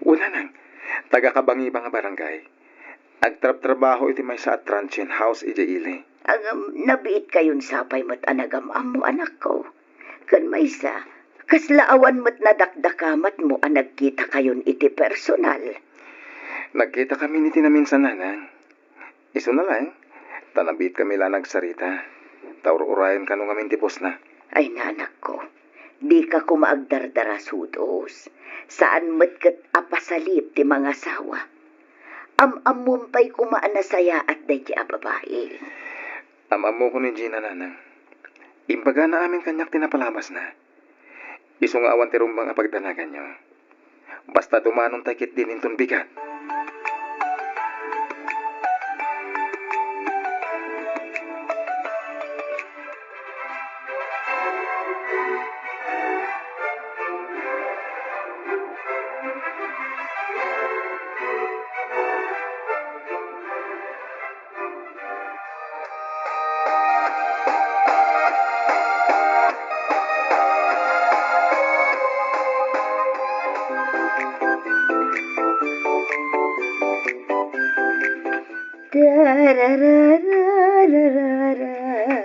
Una nang, taga-kabangi mga barangay. Agtrab-trabaho iti may sa transient house iti ili.
Ang nabiit kayon sapay mo't anagam mo anak ko. Kan may sa, kaslaawan mo't nadakdakamat mo ang nagkita kayon iti personal.
Nagkita kami ni tinaminsan nanang. Iso na lang, tanabit kami lang nagsarita. Taur-urayan ka nung aming tipos na.
Ay nanak ko, di ka kumaagdardara sudos. Saan mo't kat apasalip ti mga sawa. Am-amumpay kumaanasaya at day ti babae.
Amamo ko ni Gina nanang. Imbaga na amin kanyak tinapalabas na. Iso nga awan tirong mga pagdanagan nyo. Basta tumanong takit din inton bigat.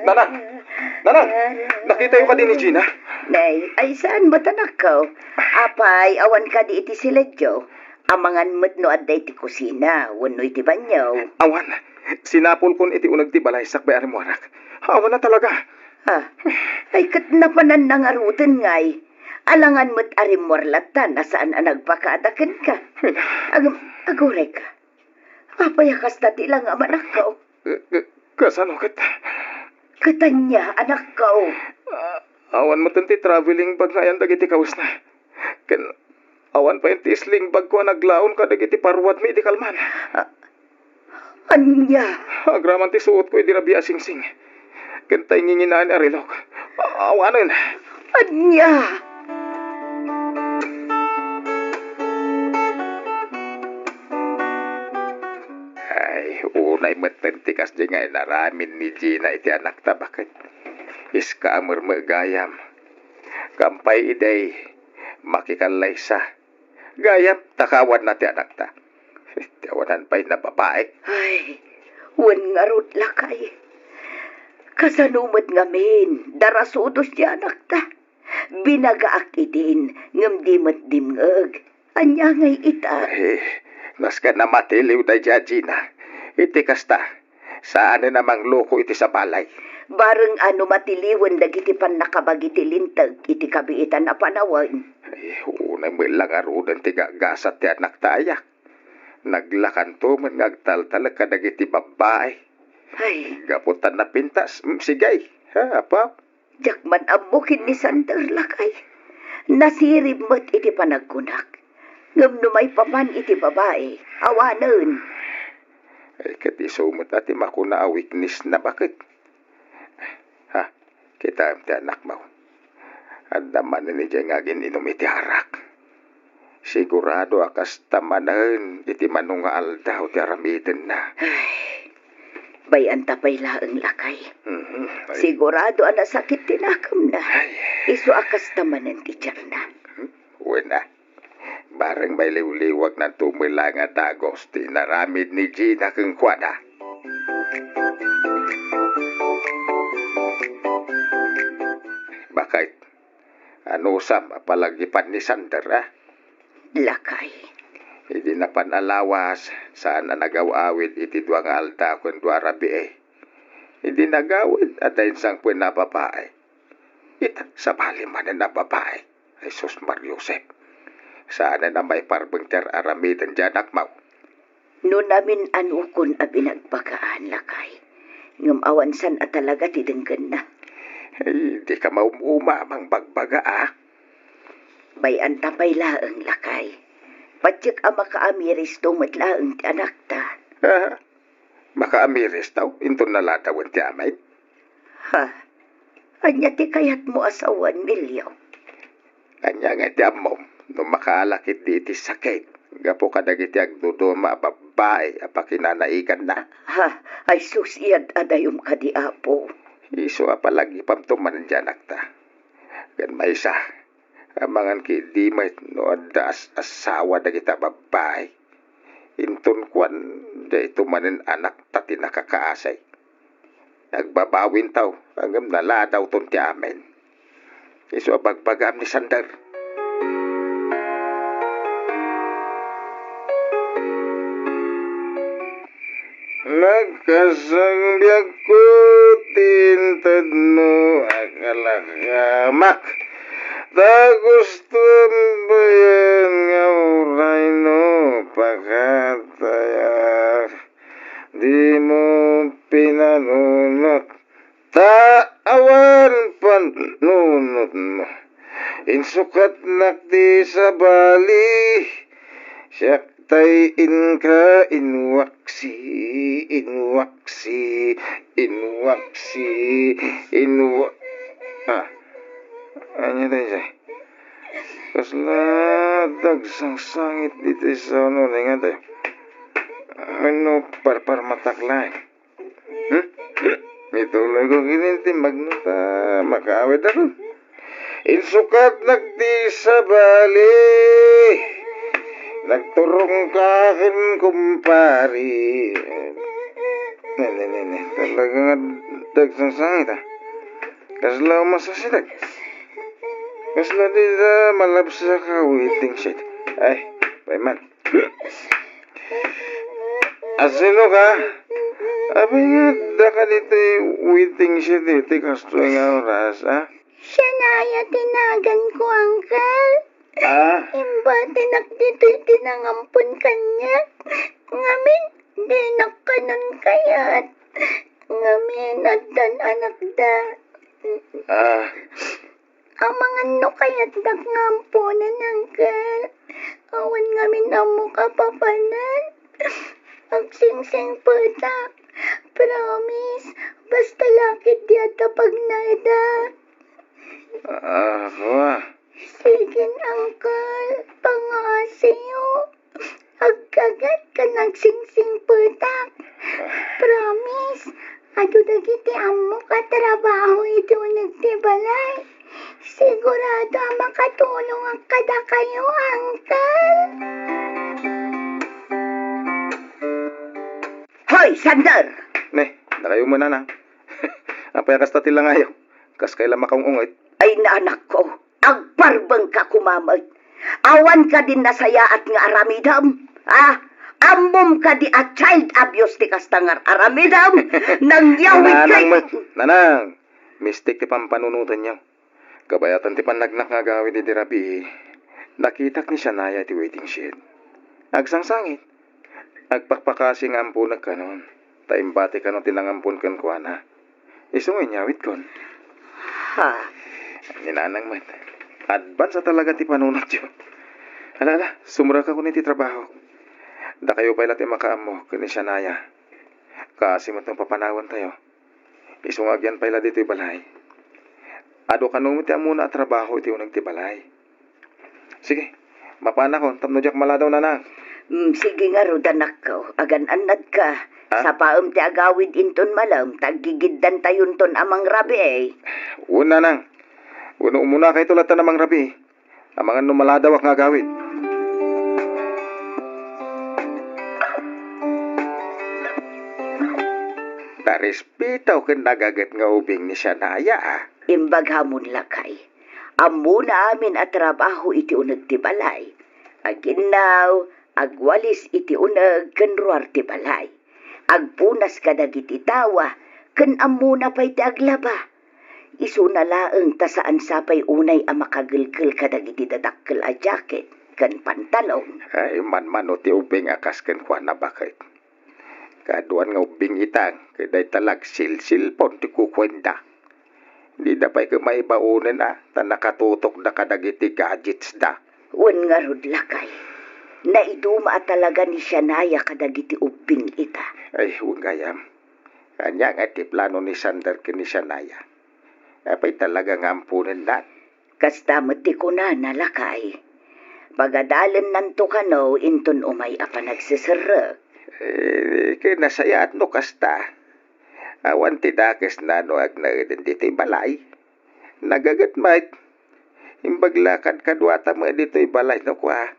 Nanang! Nanang! Nakita yung ka din ni Gina?
Nay, ay saan mo tanak ko? Apay, awan ka di iti siledyo. Amangan mo't no adday ti kusina, wano iti banyaw.
Awan, sinapol kon iti unag ti balaysak bay arimuarak. Awan na talaga.
Ay kat napanan nang arutin ngay. Alangan mo't arimorlatan na saan ang nagpakadakin ka. Aguray ka. Papayakas na tilang amanak ko.
Kasano kat?
Katanya, anak ko.
Awan mo tanti traveling bag ngayon dagiti kaus na. Awan pa yung tisling bag ko naglaon ka dagiti parwat mi iti kalman.
Anya?
Agraman ti suot ko iti rabi asing-sing. Kantay nginginaan arilog. Awanin.
Anya?
Unay matentikas di nga inaramin ni Gina iti anak ta bakit? Iska amur magayam. Kampay iday, makikanlaysa. Gayam, takawad na ti anak ta. Tiawanan pa'y na babae.
Ay, wan nga rot lakay. Kasanumot ngamin, darasudos ti anak ta. Binagaak idin, ngam dimat dimngag. Anya ngay ita.
Nas ka na matiliw na dya, Gina. Iti kasta, saan na namang loko iti sa balay.
Bareng ano matiliwan dagiti pan nakabagiti lintag iti kabiitan na panawan.
Unay mo lang arudan ti gagasat ti anak tayak. Naglakan to man ngagtaltal ka dagiti babae.
Ay,
gaputan na pintas, sigay. Ha, apa?
Jakman amukin ni Sander lakay. Nasirib mo't iti panagkunak. Ngam numay paman iti babae, awanan.
Ay, kati sumot ati makuna a weakness na bakit? Ha, kita ti anak mo. Andaman ni dyan nga gininom iti harak. Sigurado akas tamanan iti manungal daw ti aramiden na.
Ay, bayan tapay laeng lakay.
Ay,
Sigurado ana sakit tinakam na. Iso akas tamanan ti tiyan na.
Wena, bareng may liwliwag na tumilang at agos ti naramid ni Gina keng kwada. Bakit? Ano sam apalagipan ni Sander, ha?
Lakay.
Hindi na panalawas saan na nagawawid iti duwang alta kung duwarabi Hindi nagawid at ay isang puwin na babae. Ita sa baliman na babae. Ay sus Mariusep. Saan na may parbeng ter aramidan dyan akmaw.
No namin anukon a binagbagaan lakay. Ngam awansan at talaga tidenggan na.
Ay, di ka maumamang bagbaga,
Bayan tapay laeng lakay. Patsik ang makaamiris tumat laeng ti anak ta.
Makaamiris daw, into nalatawan ti amay.
Ha? Anya ti kayat mo asawan milyo.
Kanya nga ti amom, no makaalakit di iti sakit. Gapo kadagiti agdudo mababae, apakinanaikan na.
Ha? Ay susiyad adayom ka di apo.
Iso apalagi pamtuman dyan akta. Gan may isa,
Amangan ki di may no ada asawa da kita babay. Intun kwan da ito manin anak tati nakakaasay. Nagbabawin taw, hanggang naladaw ton ti amin. Iso abagbagam ni Sandar. Nagkasangbiag ko tintad no akalakamak. Ta gusto bayan nga uray no pagkataya. Di mo pinanunot. Ta awan panunot mo. Insukat nakdi sa bali. Siyak tay inka inwaksi. Anya tayo siya. Kasla dagsang sangit dito sa ano nga tayo. Ano parpar mataklay. Ituloy ko ginintimbag no ta makaawit ako. Insukat nagdi sa bali. Nagturong ka akin kumpari. Talagang dagsang sangit Kasla masasidag. Kasla di da malapsa ka waiting shit. Ay, payman. Asino ka? Abay nga, da ka dito waiting shit dito. Kasto nga oras,
Siya na tinagan ko, Uncle. Imba tinak dito tinangampun kanya. Ngamin, di nakanon kayat. Ngamin, addan anak da. Amangan no kayat dagngampunan, Uncle. Awan ngamin amo kapapanan. Agsingsing putak. Promise, basta lakit diata pag naida. Sige, Uncle. Pangasiyo. Agkagat ka nagsingsing putak. Promise. Ado dagiti amo ka trabaho ito nagtibalay. Sigurado makatulong ang kada kayo, Uncle. Hoy, Sandar!
Nakayo mo na nang. Apay kas tila ngayo. Kas kailan makaung ungit.
Ay naanak ko, agparbang ka kumamay. Awan ka din nasaya at nga aramidam. Amom ka di at child abuse ti kastangar aramidam. Nangyawid kay...
Nanang, mistake ti pampanunutan niya. Kabayatan ti panagnak nga gawid di rabi. Nakitak ni Shanaya ti waiting shed. Agsangsangit. Agpakpakasing ampun kanon. Taimbati kanon tinangampun kan kuana. Isungin nyawit kon. Ninanang man. Advance talaga ti panunat yun. Alala, sumura ka kunin ti trabaho. Da kayo pala ti makaamo kani Shanaya. Kasi matang papanawan tayo. Isungagyan pala dito balay. Ado kanong ti amuna at trabaho iti unang ti balay. Sige, mapana ko. Tapno jak maladaw na na.
Sige nga rodanak ko. Agan-anad ka. Sa paam ti agawid inton malam. Tagigiddan tayon ton amang rabi
Una nang. Uno umuna kay tulatan namang rabi. Amangan numaladaw ak nga agawid. Respetaw ken nagagat nga ubing ni Shanaya
Imbag hamon lakay. Amuna amin at trabaho iti unag ti balay. Aginaw, agwalis iti unag ken ruar ti balay. Agpunas kadag iti tawa, ken amuna pa'y ti aglaba. Isuna laeng ta saan sapay unay a makagilgil kadag iti dadakkel a jacket ken pantalon.
Ay man-mano ti ubing akas ken kuan na bakit. Kaduan nga ubing itang, kaday talag sil-silpon ti kukwenda. Di da pa'y kumaibaunan ta nakatutok na kadagiti gadgets da.
Wan nga rod lakay. Naiduma talaga ni Shanaya kadagiti ubing ita.
Ay, huwag gayam. Kanya nga ti plano ni Sander ken ni Shanaya. Apay talaga nga ampunan dat.
Kastamot ti kuna na lakay. Pagadalan nanto kano inton umay a panagsisirek.
Kinasayat no kasta. Awan ti dakes na no ag na diti balay. Nagagat mat.
Imbaglakad kadwata mo dito'y balay no kwa.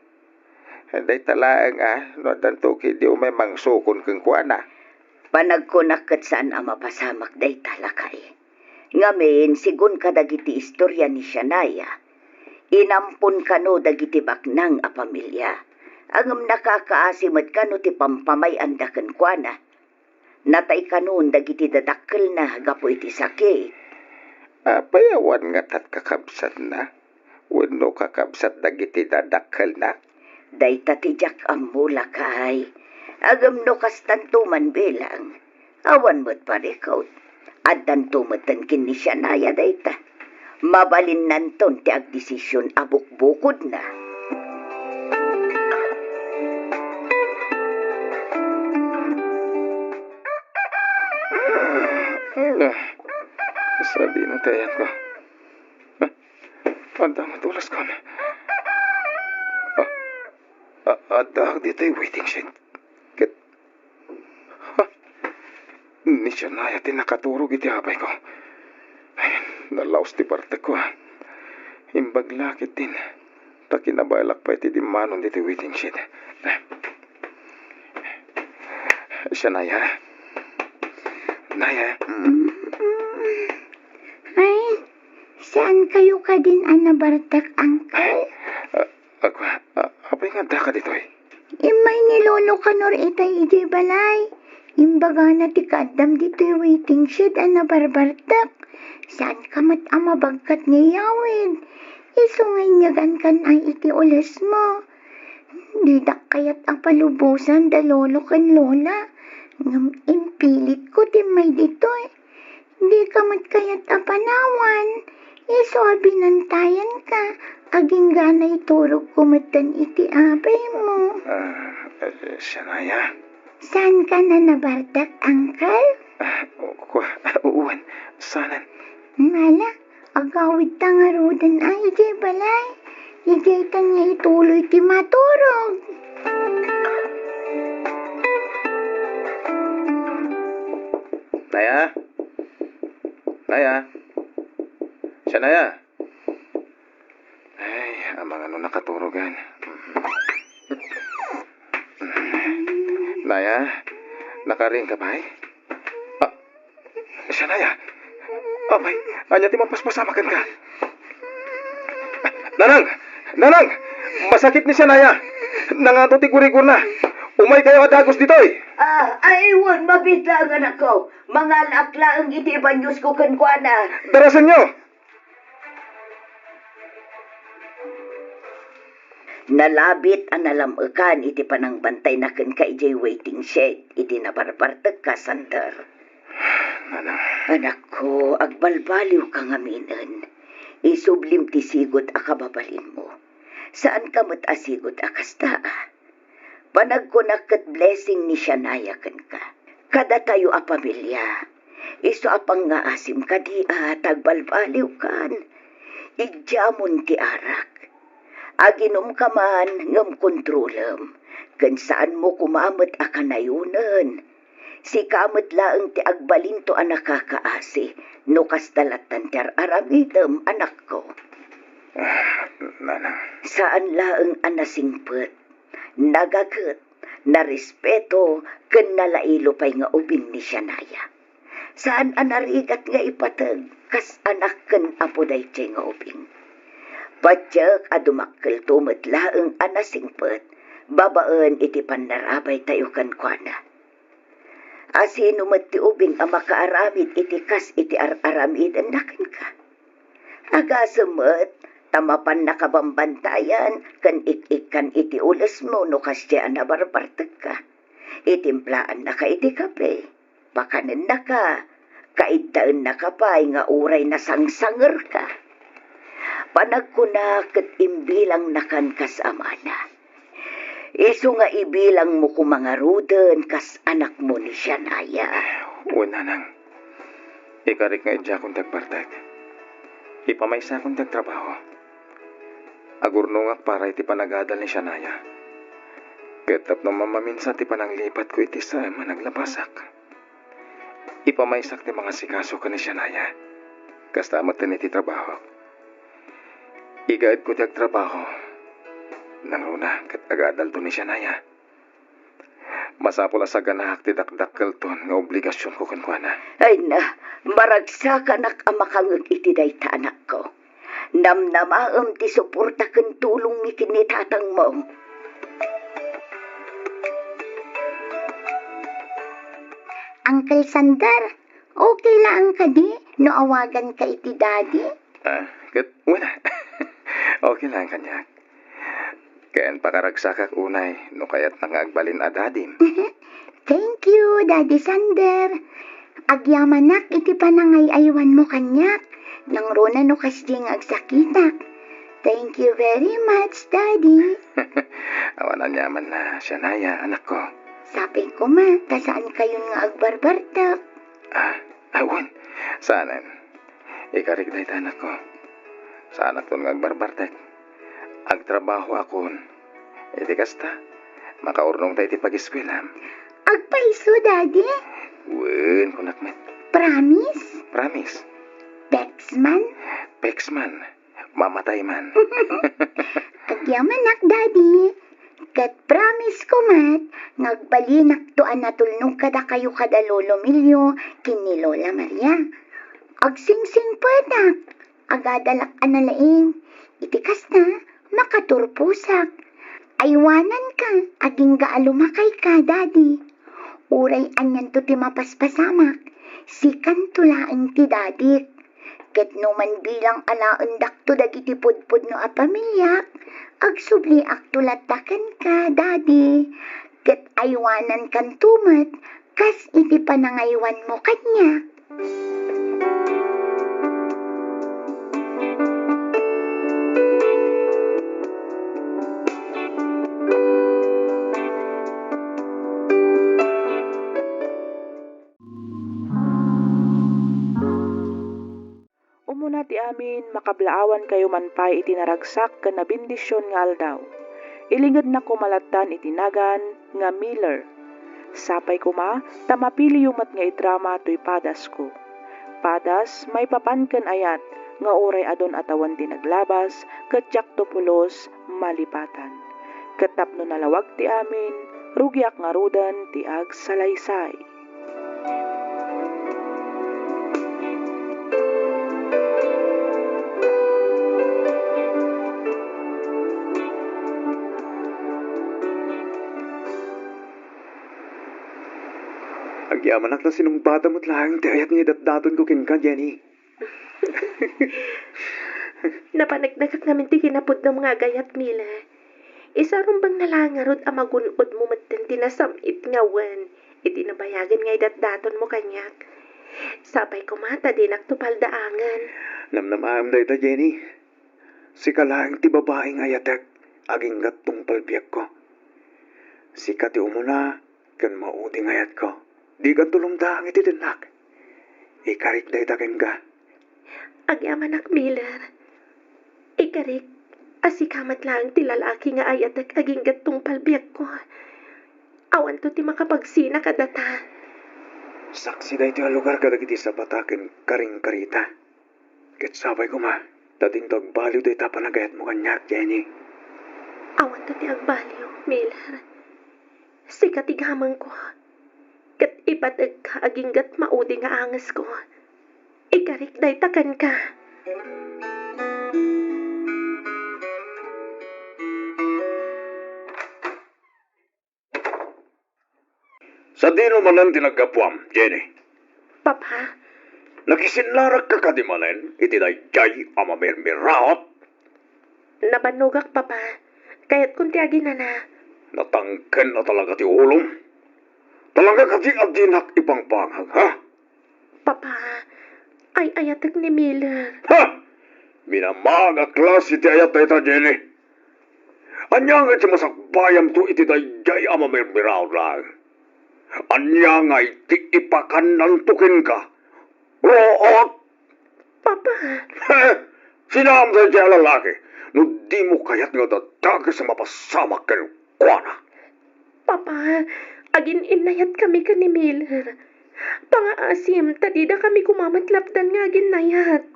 Day talaang no danto di umay mangsukon kang kwa na.
Panagkunakat saan ang mapasamak day talakay. Ngamin, sigun ka dagiti istorya ni Shania. Inampun ka no dagiti baknang a pamilya. Angam nakakaasimat ka no ti pampamay andakan kwa na. Natay ka noon dagiti dadakkel na gapo iti sakit.
Payawan nga tat kakabsat na. Wano kakabsat dagiti dadakkel na.
Day tatijak ang mula kay. Agam no kastantuman bilang. Awan mo't parikaw. At dantumatan kin ni Shania dayta. Mabalin nanton ti agdesisyon abuk-bukod na.
Sabi na tayan ko. Anda matulas ko na. Anda dito'y waiting shed. Ni Shania tinakaturog iti abay ko. Ayun, nalaos ti parte ko. Imbaglakit din. Takinabalak pa iti dimanon diti waiting shed. Shania. Naya.
Ay, saan kayo ka din anabartak, Uncle?
Ako, apay nga ka dito eh.
Imay nilolo ka nor itay iti balay. Imbaga na ti kaadam dito yung waiting shed anabarbartak. Saan ka mat amabagkat ngayawin? Isungay nyagan kan ay iti ulas mo. Didak kayat ang palubusan da lolo kan lola. Ngam impilit ko timay dito eh. Di ka mat kayat apanawan. Isabi nantayan ka. Aging ganay turog kumatan iti abay mo.
Shania.
Saan ka na nabardak, Uncle?
Uwan. Sanan.
Ngala, agawid tangarudan ay ijay balay. Ijay tanya ituloy ti maturog.
Naya? Naya? Shania? Ay, amang ano nakaturogan. Naya? Nakaring ka ba eh? Shania? Abay, anya ti mapaspasamakan ka. Nanang! Nanang! Masakit ni Shania. Nangato ti gurigur na. Umay kayo adagos ditoy.
Aywan, mabitlangan ako. Mga laklaang iti banyos ko kankwana.
Darasan nyo!
Nalabit ang nalamukan iti panangbantay na kan ka ijay waiting shed. Iti nabarbartag ka, Sander.
Nanang.
Anak ko, agbalbaliw ka ngaminan. Isublim ti sigot akababalin mo. Saan ka mat asigot akasta? Panagkunakat blessing ni Shania kan ka. Kada tayo a pamilya. Iso apang nga asim ka di tagbalbaliw kan. Idjamon ti arak. Aginom ka man ngam kontrolam. Kan saan mo kumamot a kanayunan. Si kamot laeng ti agbalinto a nakakaasi. No kastalatan ter aramidem anak ko.
Nanang.
Saan laeng anasingpet. Nagagat, na respeto, ken nalailo pa'y nga ubing ni Shania. Saan anarigat nga ipatag, kas anak ken apoday tiyay nga ubing. Patyak adumakkel tumet laeng anasingpet, babaan iti panarabay tayo kankwana. Asino met ti ubing ang makaaramid iti kas iti aramid anakin ka. Agasamet, tamapan nakabambantayan, kan ik-ikan iti ulas mo, no kasya nabarbartag ka. Itimplaan na ka iti kape, pakanin na ka, kaidtaan na ka pa, nga uray na sangsanger ka. Panagkuna kat imbilang na kan kasamana. Iso nga ibilang mo kumangaruden kas anak mo ni Shania.
Una nang. Ikarik nga idya kong tagpartag. Ipamaysa kong tagtrabaho. Agurnungak para iti panagadal ni Shania. Ketap no mamaminsa ti pananglipat ko iti sa managlabasak. Ipamaysak ti mga sikaso ka ni Shania. Kastamat din iti trabaho. Igait ko tiyag trabaho. Nangruna, kat agadal to ni Shanaya. Masapula sa ganahak ti dakdakkel ton nga obligasyon ko kuana.
Ay na, maragsa ka nak amakangag iti dayta anak ko. Namnamaam ti suporta ken tulong ni kinitatang mo.
Uncle Sandar, okay lang ka di? No awagan ka iti daddy?
Kat wala. Okay lang kanyak. Kayan pakaragsakak unay, no kayat nangagbalin adadim.
Thank you, Daddy Sander. Agyamanak iti panangayaywan mo kanyak. Nang rona no kasding agsakitak. Thank you very much, Daddy.
Awanan yaman na Shanaya, anak ko.
Sabi ko ma, tasaan kayon nga agbarbartak.
Awan. Saanan? Ikarig dahi anak ko. Sa anak ton ngagbarbartek. Agtrabaho akon. Iti kasta. Makaurnong tayo iti pag-iswilam.
Agpaiso, Daddy?
Wen, kunakmet.
Promise?
Promise.
Pexman?
Pexman. Mamatay man.
Agyamanak, Daddy. Kat promise ko mat, ngagbalinak to anatulnong kada kayo kada Lolo Milyo, kini Lola Maria. Agsingsing padak, agadalak analaing, itikas na, makaturpusak. Aywanan ka, aging gaalumakay ka, Daddy. Uray anyan to ti mapaspasamak, sikan tulaang ti Daddy. Ket numan bilang alaendak to dagiti pudpud no a pamilya, agsubli aktulataken ka, Daddy. Ket aywanan kan tumet, kas iti panangaywan mo kanya.
Umuna ti amin, makablaawan kayo man pa'y itinaragsak ka na bendisyon nga aldaw. Ilingad na kumalatan itinagan nga Miller. Sapay kuma, tamapili yumat nga idrama to'y padas ko. Padas, may papankan ayat, nga oray adon atawan tinaglabas, katyak topulos, malipatan. Katapno nalawag ti amin, rugyak nga rudan ti ag salaysay.
Agyamanak na sinumbata mo't lang ti ayat niya datdaton ko king ka, Jenny.
Napanagdagak namin ti kinapod ng mga gayat mila. Isa rumbang nalangarod ang magunod mo matan tinasamit nga wan. Itinabayagan nga idatdaton mo kanyak. Sabay ko mata din aktupal daangan.
Namnamaam da ita, Jenny. Si kalang ti babaeng ayatek, aging gatong palbiyak ko. Si kati umuna, kan mauding ayat ko. Di ka tulong daang iti dinak. Ikarik da ita ka.
Agyamanak Miller. Ikarik, asikamat lang ti lalaki nga ayatek aging gatong palbiyak ko. Awan to ti makapagsina kadata.
Saksi da iti lugar kadag iti sapataken karing karita. Ket sabay ko ma, dating tagbaliw da ita panagayat mo kanyak, Jenny.
Awan to ti agbaliw, Miller. Sikatigamang ko. Kat ipatag ka aging gat maudi nga angas ko. Ikarik day takan ka.
Sa dino manan tinagkapuam, Jenny.
Papa,
Nakisinlarak ka kadimanen, iti jay ama mirmiraot.
nabanugak papa. Kaya't kunti agi na na.
Natangken na talaga ti ulom. Talaga ka di adinak ipangpangag, ha?
Papa, ay ayatek ni Miller.
Ha? Minamaga klase ti ayat na ita, Jenny. Anyang iti masakbayam to iti jay ama mirmiraot lang. Anyang iti ipakan tukin ka. Root!
Papa,
Sinam sa siya lalaki, no di mo kayat nga dadagas sa mapasamak kayo, kuwana.
Papa, agin inayat kami ka ni Miller. Pangaasim, tadida kami kumamatlapdan nga agin nayat.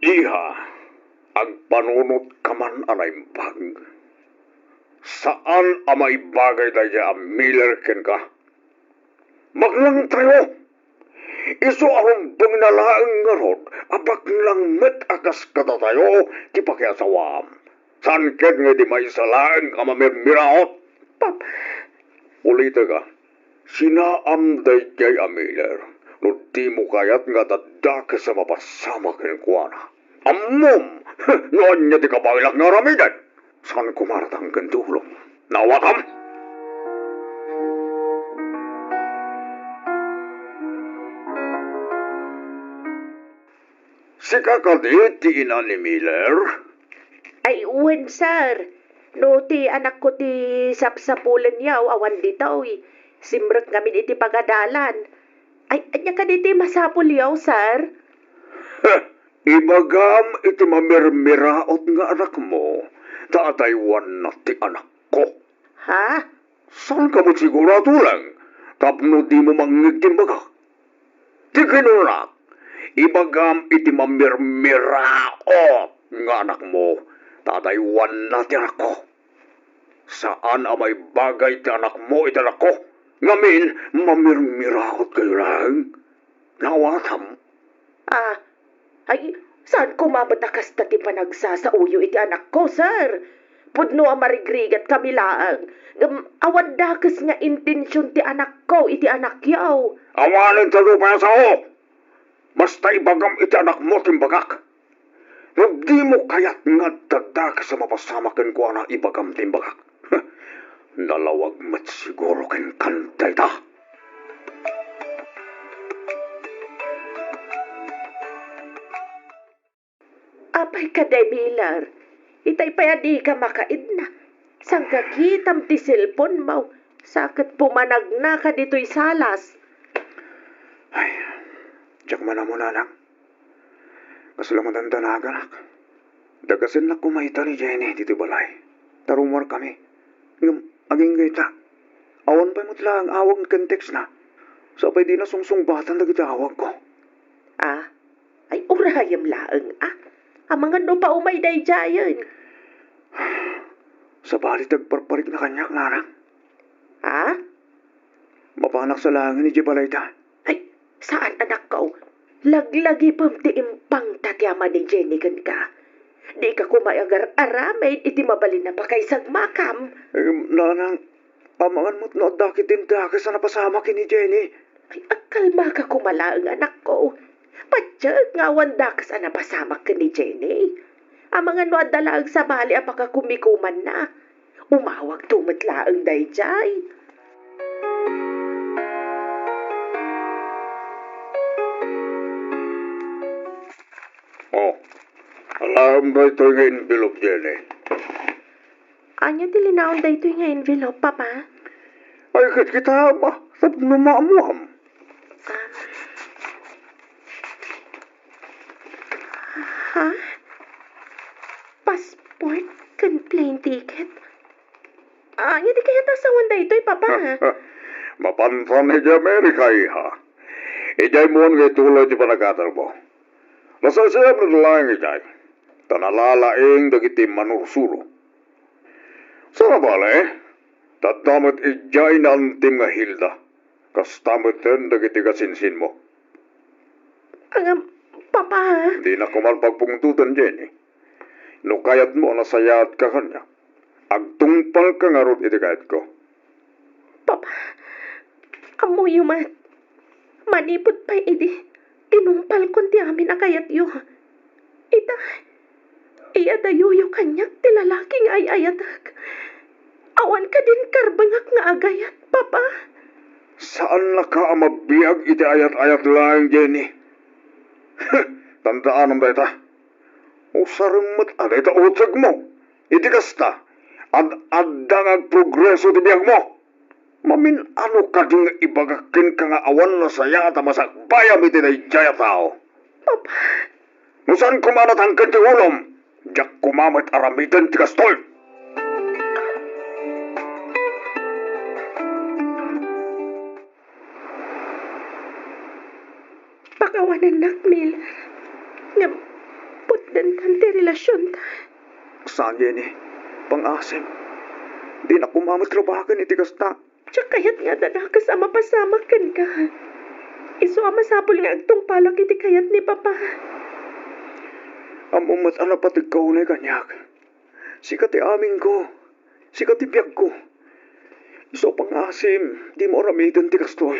Iha, agpanunot ka man anaimbag. Saan amay bagay daya ang Miller ken ka? Maglang tayo. Iso arong bang nalaang nga rod, abak lang met akas kata tayo, di pakiasawam. San ken nga di may salaan ka mamirmiraot?
Papa,
Ulita ka, sinaam dayjay a Miller, no di mo kayat nga dadaka sa mapasama ken kuana. Ammom, noon niya di kabailak nga ramidan. San kumaratang gandulong? Nawatam? Si kakadit ti ina ni Miller.
ay uwan, sir. No, ti anak ko ti sapsapulan yaw, awan ditaw, simrek kami iti pagadalan. Ay, anya ka diti masapul yaw, sir?
Ibagam iti mamirmiraot nga anak mo, taataywan na ti anak ko.
Ha?
Saan ka mo sigurado lang? Tapno di mo mangigtimbaga. Ti kinunak, ibagam iti mamirmiraot nga anak mo, taataywan na ti anak ko. Saan amay bagay ti anak mo iti anak ko? Ngamin, mamirmiraot kayo lang. Nawatam.
Ay, saan ko mabatakas ta ti panagsasauyo iti anak ko, sir? Pudno ang marigrigat kami laang. Awan dakas nga intensyon ti anak ko, iti anak yaw.
Awanin talo pa sa o. Basta ibagam iti anak mo timbagak. Hindi mo kayat nga dadag sa mapasama ken ko na ibagam timbagak. Nalawag mat siguro ken kantay ta.
Apay ka, Miller. Itay payadi ka makaid na. Sang kakitam ti silpon mo. Sakit pumanag na ka dito'y salas.
Ay, diyak man na muna lang. Kasalaman ang danagan. Dagasin na kumaita ni Jenny dito balay. Tarumar kami. Ngam, aging gaita. Awan pa mo't lang awag kan text na. Sabay di na sungsung batan na gitawag ko.
Ay urayam laang, Ang mga no pa umay day jayan.
Sa balit nagparparik na kanyak narang. Mapanak sa langin ni Jebalayta.
Ay, saan anak ko? Laglagi pam ti impang tatyama ni Jenny kan ka. Di ka kumayagar aramay iti mabalin na pa kay sagmakam.
Nanang, amangan mo't naadakitin dakas na napasama kini Jenny.
Ay, akalma ka kumalaang anak ko. Padyag nga wandakas na napasama ka ni Jenny. Ang mga no adalag sa bali apaka kumikuman na. Umawag tumatlaang dayjay.
Oh, alam ba ito yung envelope, Jenny?
Anya tilinaon da ito nga envelope, Papa?
Ay, kita ba? Sa numamuham.
Ha? Passport kan plane ticket? Anya di kaya ta sa wanda ito, Papa?
Mapansan ni Amerika, iha. Ijay mo nga tulad di panagatar mo. Nasasayap na lang ijay. Tanalalaing dagiti manursuro. Sana bale, tatamat ijay na antim nga hilda. Kastamatan dagiti kasinsin mo.
Papa?
Di na kuman pagpungtutan, Jenny. No kayat mo nasayat ka kanya. Agtungpal ka nga ron iti kayat ko.
Papa, amo yumat. Manipot pa idi. Tinumpal kon ti amin akayat yu. Iya dayuyo kanyak ti lalaking ay ayatak. Awan ka din karbangak nga agayat, Papa.
Saan na ka mabiyag iti ayat-ayat lang, Jenny? Tandaan ang dayta. Usarimot aday ta utsag mo. Iti kasta. Ad-adang agprogreso ti biyag mo. Mamin ano ka ding ibagakin ka nga awan na saya at masakbayam iti na ijaya tao.
Papa.
Nusan kumanatangkan ti ulom. Diyak kumamat aramitan ti kastol.
Pakawanan nak, Miller. Nga, Dan tante relasyon ta.
Saan Jenny? Pang-asim. Di na kumamatrabakan iti kasta.
Tsak kayat nga dana kasama pasama kan ka. Iso ama sapol nga agtong palak iti kayat ni Papa.
Amumat ana patig kaunay kanyak. Sikat ti amin ko. Sikat ti biyag ko. Iso pang-asim. Di mo aramidan ti kastoy.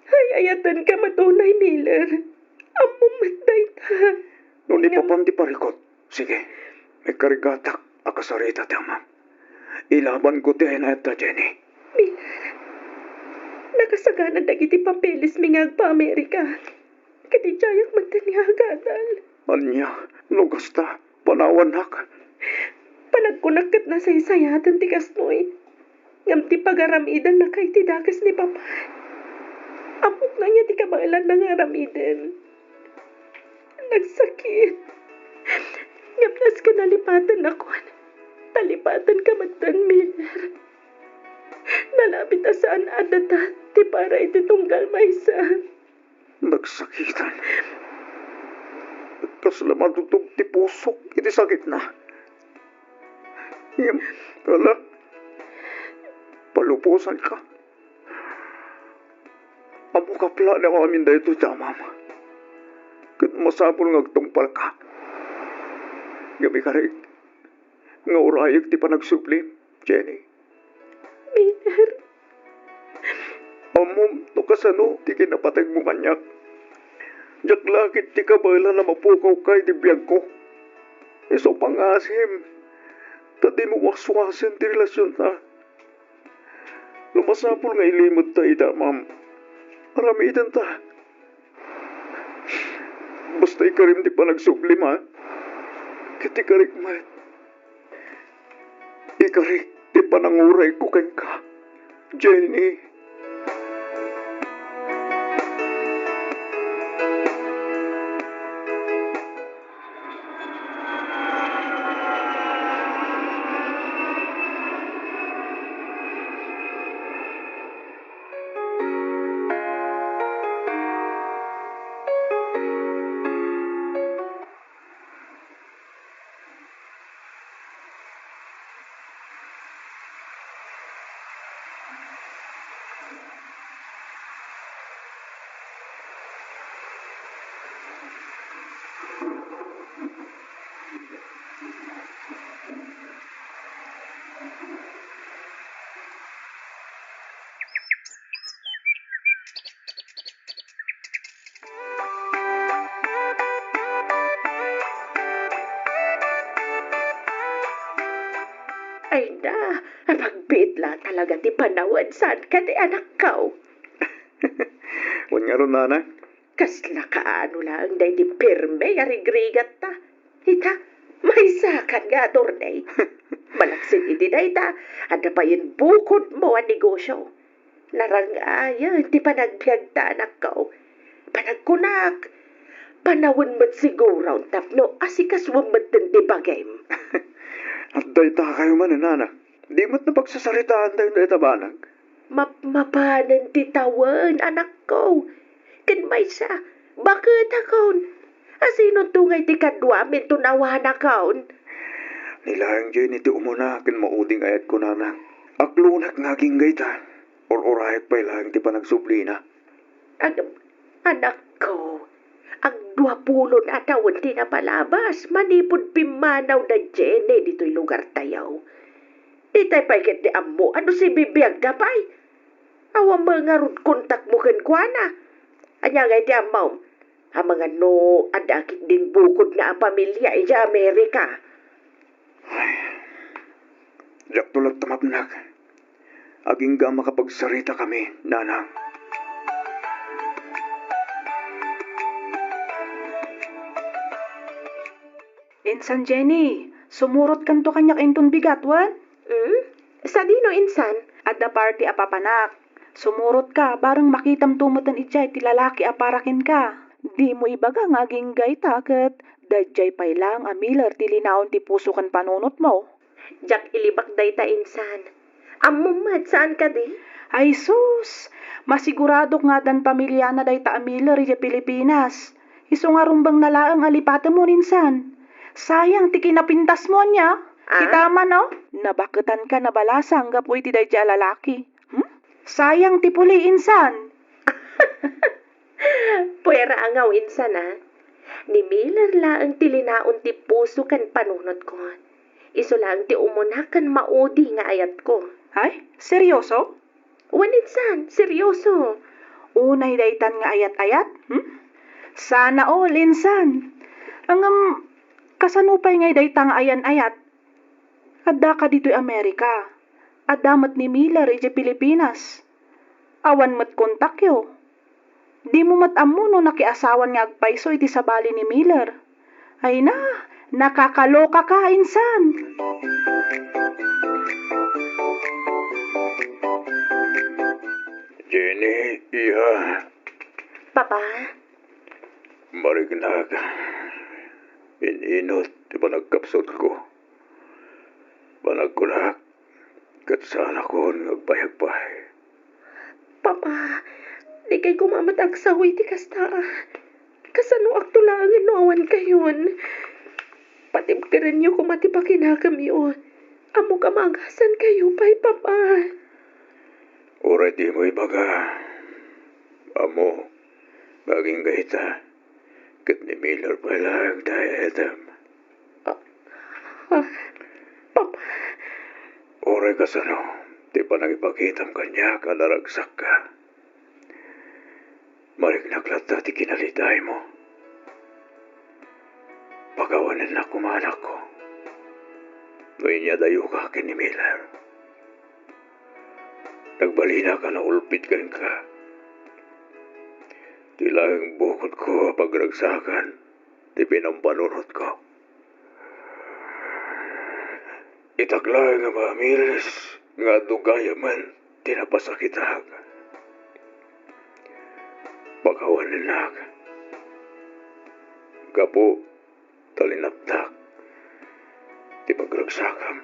Ay ayatan ka matunay, Miller. Amumat dayta.
No ni papam di parikot. Sige. May karigatak. Akasarita ti amam. Ilaban ko ti hinayat ta Jenny.
Nakasagana dagiti papeles mingag pa Amerika. Kati jayak magtaniagadal.
Anya, lugas ta. Panawanak.
Panagkunakat na saysayatan ti kasnoy. Ngam ti pagaramidan na kay ti dakas ni Papa. Amok na niya ti kabailan na nga aramidan. Nagsakit. Ngam nas ka nalipatan ako. Talipatan ka matan, Miller. Nalapit na saan adata, ti para iti tunggal maysa.
Nagsakitan. Kasla matutog ti pusok. Iti sakit na. Yam, wala. Palupusan ka. Amo kapla na amin dahito tamam. Kat masapol ngagtungpal ka. Gami ka rin. Nga urayag ti panagsuplim, Jenny.
Miller,
Amom, no kasano, ti kinapatag mo kanyak. Jak lakit ti kabala na mapukaw kay ti biyag ko. Iso pangasim. Tadi mo waswasin ti relasyon ta. Lumasapol nga ilimod ta ita, ma'am. Maramitan ta. Basta ikarim ti panagsuplim, ha? Kiti karik mat. Ikarik ti pananguray ko kay ka. Jenny.
ay na, pagbitla talaga ti panawad saan ka ti anak kao.
Wan nga ron, nanay.
Kasla kaano lang day di pirme yarigrigat ta. Ita, may sakan nga tornay. Malaksin iti day ta, ada pa yun bukod mo ang negosyo. Narangaya, di pa nagbiag ta anak kao. Panagkunak, panawin mo't siguro ang tapno, asikas wumot din di bagay.
At dahi ta kayo man, nanak. Di mo't napagsasaritaan tayo na itabanag.
Mapanan ti tawan, anak ko. Kan may sa, bakit akon? Asino tungay ti kadwa, min tunawa na kaon?
Nilayang dyan iti umuna, kin mauding ayat ko nanak. Aklunak ngaging gayta. Or-orayat pa ilang ti panagsublina.
Anak ko, ang 20 na taon di na palabas, manipod pimanaw na Jenny dito'y lugar tayaw. Di tayo paikit di amo, ano si bibiyag na pa'y? Awang mga rod kontak mo kenkwana. Anya nga di amaw, ang mga no, adakit din bukod na ang pamilya iya Amerika.
Diyak tulad tamapnak. Aging ga makapagsarita kami, nanang.
Insan Jenny, sumurot kanto kanyak inton bigatwan.
Sa dino insan?
At the party apapanak. Sumurot ka, barang makitam tumutan ijay ti lalaki aparakin ka. Di mo ibaga ngaging gay taket. Dadjay pay lang amilar ti linaon ti puso kan panunot mo.
Jak ilibak day ta insan. Amumad saan ka di?
Ay sus, masigurado nga dan pamilya na day ta amilar iya Pilipinas. Iso nga rumbang nalaang alipate mo rinsan. Sayang ti kinapintas mo niya.
Ah?
Kita man no? Nabakutan ka na balasang gapoy ti day lalaki. Sayang ti puli insan.
Puwera angaw insan na. Ni Miller laang ti linaon ti puso kan panunot ko. Iso lang ti umunakan maudi nga ayat ko.
Ay, seryoso?
Wan insan, seryoso.
Unay daytan nga ayat-ayat? Sana all insan. Ang kasanupay ngay dayta nga ayan-ayat. Adda ka dito'y Amerika. Adda mat ni Miller iti Pilipinas. Awan mat kontakyo. Di mo mat amuno nakiasawan nga agpaiso iti sabali ni Miller. Ay na, nakakaloka ka insan.
Jenny, iya,
Papa,
marignag. Ininot, di ba nagkapsot ko? Panagkulak, kat sana ko nagbayagpay.
Papa, di kay kumamat agsahoy ti kasta. Kasano akto lang inuawan kayon. Patibkiran niyo kumati pa kinakam yun. Amo kamagasan kayo, pay Papa.
Ura di mo ibaga. Amo, baging gahita. Kat ni Miller pala ang diadam.
Papa,
Ura kasano, di pa nagipakitam kanya kalaragsak ka. Marik naklata ti kinaliday mo. Pagawanan na kumanak ko. Ngayon niya dayo ka kin ni Miller. Nagbalina ka na ulpit ka. Tilang bukod ko pagragsakan, di pinampanunot ko. Itakla nga mamilis, nga dugaya man, tinapasakitag. Pagawanan na ka. Gapo, talinaptak, di pagragsakam.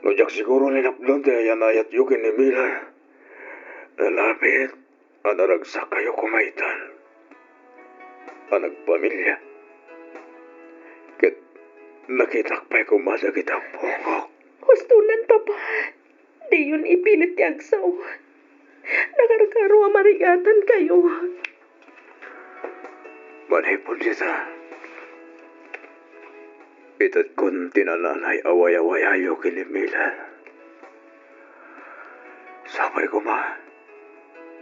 Nojak siguro linapdon ti ayan-ayat yukin ni Miller. Nalapit, anaragsak kayo kumaitan. Anagpamilya. Kat nakitakpay kumadagit ang pokok.
hustunan Papa. Di yun ipilit ti agsaw. Nakarkaro marigatan kayo.
Manipon kita. Itat kun tinananay away-awayayo kinimilan. Sabay ko ma.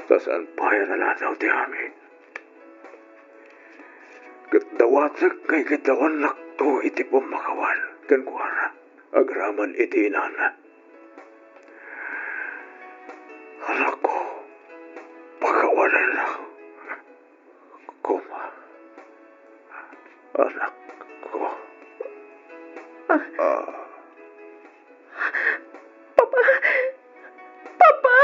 Tasan paya na lataw ti amin. Katdawatag kay kitawan lakto iti pumakawan. Kankuara. Agraman iti inana. Anak ko. Pakawanan na. Kuma. Anak ko.
Papa! Papa!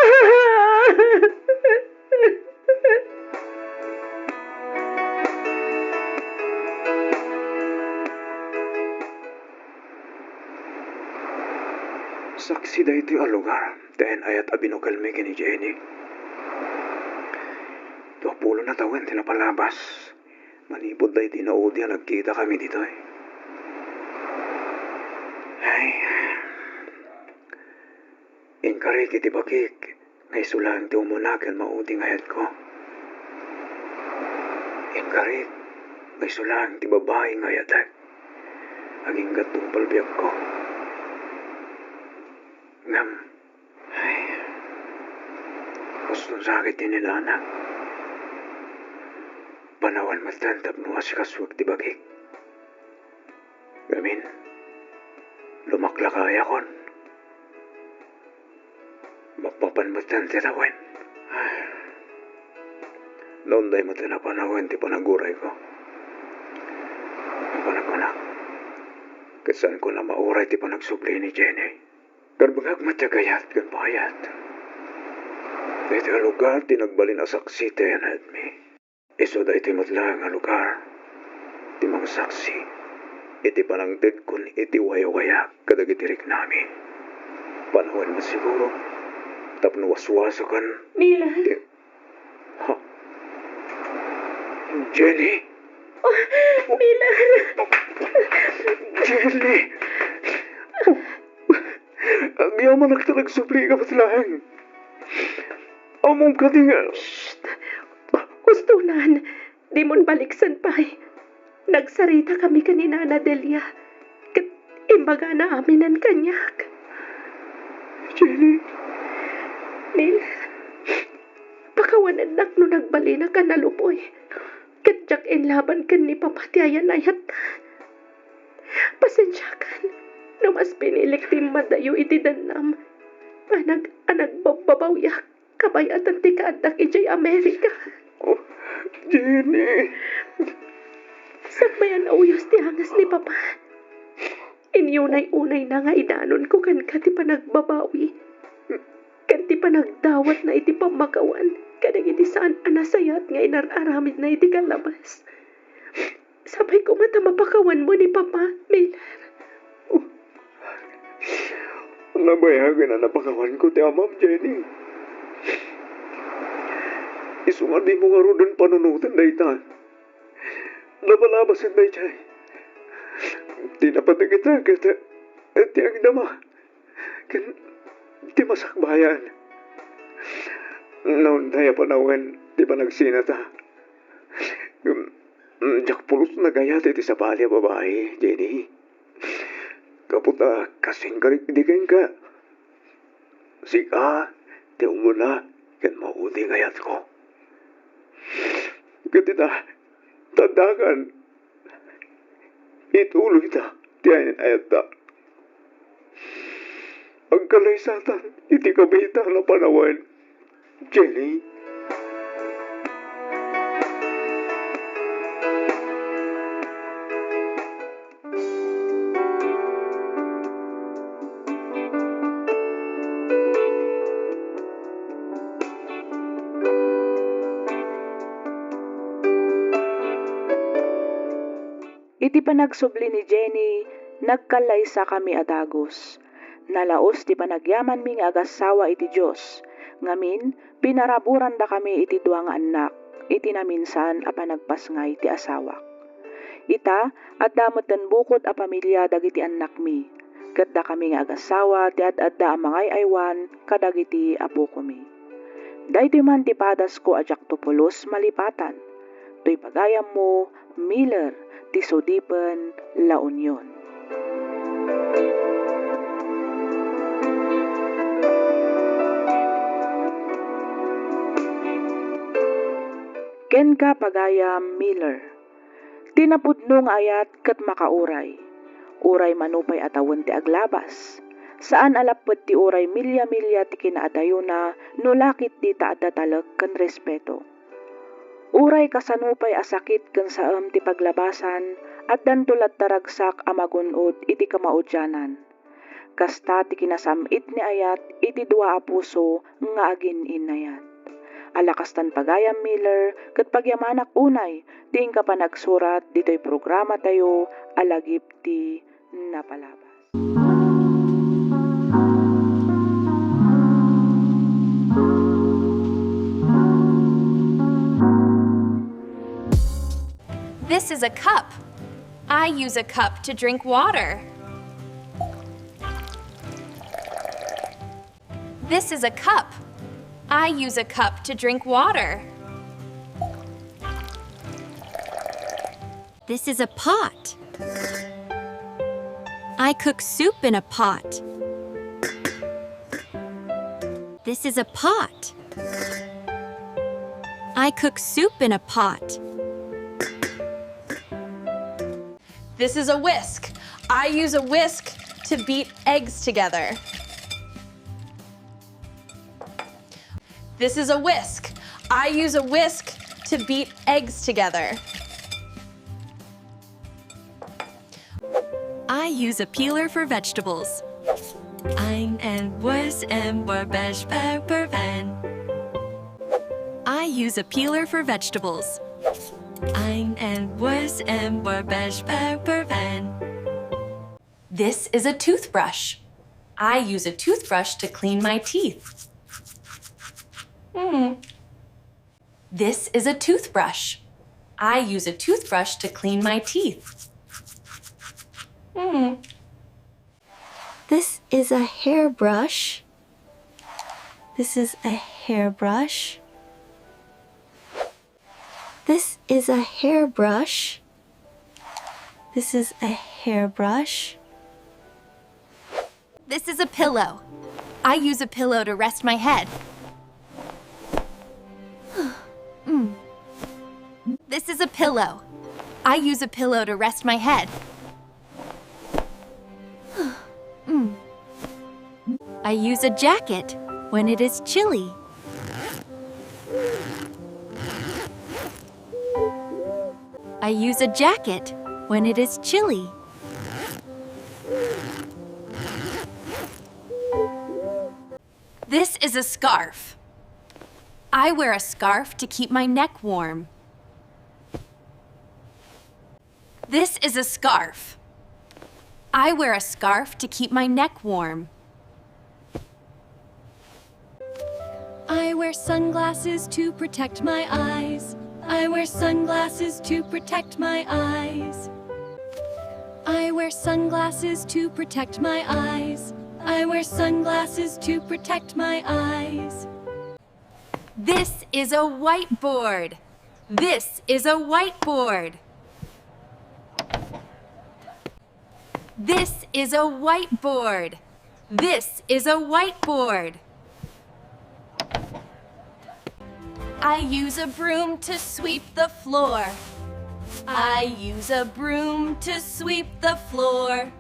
Saksi da ito ang lugar. Dahil ayat abinukalmi ni Jenny. 20 na taon tinapalabas. Manibod da iti naudi ang nagkita kami dito eh. Ay. Inkari kiti bakik. Ngay sulang ti umunakan maudi ngayat ko. Inkari. Ngay sulang ti babae ngayatak. Aging gatong palbiyak ko. Ngam. Ay. Gustong sakit din nila anak. Panawan matantap no asikaswag ti bagik. Gamin. Lumaklakaya kon. Mapapan matante tawan. Noon day matanapanawan ti panaguray ko. Ang panagunak. Kasan ko na mauray ti panagsubli ni Jenny. Karbagag matyagayat kan payat. Dito ang lugar ti nagbalin asak City and me. Iso da iti matlang ang lugar. Ti mga saksi. Iti panangdid kun iti waya-waya kadagitirik namin. Panahon na siguro. Tapno waswaso kan.
Mila?
Ha? Jenny?
Miller!
Jenny! Ang yaman nagtalag-supli ka patlahan. Among ka di nga.
Gustunan, di mon baliksan pa. Nagsarita kami kanina na Delia. Kat imbaga na aminan kanyak.
Jenny,
Miller, pakawanan nak no nagbali na ka nalupoy. Katjak inlaban kan ni papatiayan ayat. Pasensya kan, no mas pinilik tim madayo iti danam. Anag babawyak, kabayatan ti kaadak ijay Amerika.
oh, Jenny.
Sakbayan uyos ti hangas ni papa. Inyunay-unay na nga idanon ko kan ti panagbabawi. Kan ti panagdawat na iti pamakawan. Kadang iti saan anasayat nga inararamid na iti kalabas. Sabay ko mata mapakawan mo ni papa, Miller.
Nabayagan na napakawan ko ti amam, Jenny. Isungan di mo nga rodan panunutan na itan. Labalabasin na ichay. Di napatigita kita ti ang dama. Kan ti masakbayan. Noon tayo panawan, di ba nagsinata? Diyak pulos na gayat iti sa palya babae, Jenny. Kaputa, kasing karikdigan ka. Sika, ti umuna, kan mauti ngayat ko. Katita, tadakan. Ituloy ta, ti ayat ta. Ang kalaysatan, iti kabita na panawan. Jenny.
Iti panagsubli ni Jenny, nagkalaysa kami adagos. Nalaos ti panagyaman mi nga agasawa iti Diyos. Ngamin, pinaraburan da kami iti dua nga anak, iti naminsan a panagpasngay ti asawak. Ita, at damot den bukod a pamilya dagiti anak mi. Ket da kami nga agasawa ti ad-adda a mangay aywan kadagiti apo ko mi. Daytoy man ti padas ko ajak tupulos malipatan. Toy pagayam mo, Miller, ti Sudipen, La Union. Ken ka pagayam Miller. Tinapudno nga ayat ket makauray. Uray manupay atawon ti aglabas. Saan alapod ti uray milya-milya ti kinaadayona no lakit di taadda talag ken respeto. Uray kasanupay asakit ken saem ti paglabasan at dantulat taragsak a magunod iti kamaudyanan. Kasta ti kinasamit ni ayat iti dua a puso nga agin inayat. Alakastan pagayam Miller, ket pagyamanak unay, diing ka pa nagsurat, dito'y programa tayo, alagip ti napalabas.
This is a cup. I use a cup to drink water. This is a cup. I use a cup to drink water. This is a pot. I cook soup in a pot. This is a pot. I cook soup in a pot.
This is a whisk. I use a whisk to beat eggs together. This is a whisk. I use a whisk to beat eggs together.
I use a peeler for vegetables. Ein and was and besh pepper van. I use a peeler for vegetables. Ein and was and besh pepper van. This is a toothbrush. I use a toothbrush to clean my teeth. This is a toothbrush. I use a toothbrush to clean my teeth. This is a hairbrush. This is a hairbrush. This is a hairbrush. This is a hairbrush. This is a pillow. I use a pillow to rest my head. This is a pillow. I use a pillow to rest my head. I use a jacket when it is chilly. I use a jacket when it is chilly. This is a scarf. I wear a scarf to keep my neck warm. This is a scarf. I wear a scarf to keep my neck warm. I wear sunglasses to protect my eyes. I wear sunglasses to protect my eyes. I wear sunglasses to protect my eyes. I wear sunglasses to protect my eyes. This is a whiteboard. This is a whiteboard. This is a whiteboard. This is a whiteboard. I use a broom to sweep the floor. I use a broom to sweep the floor.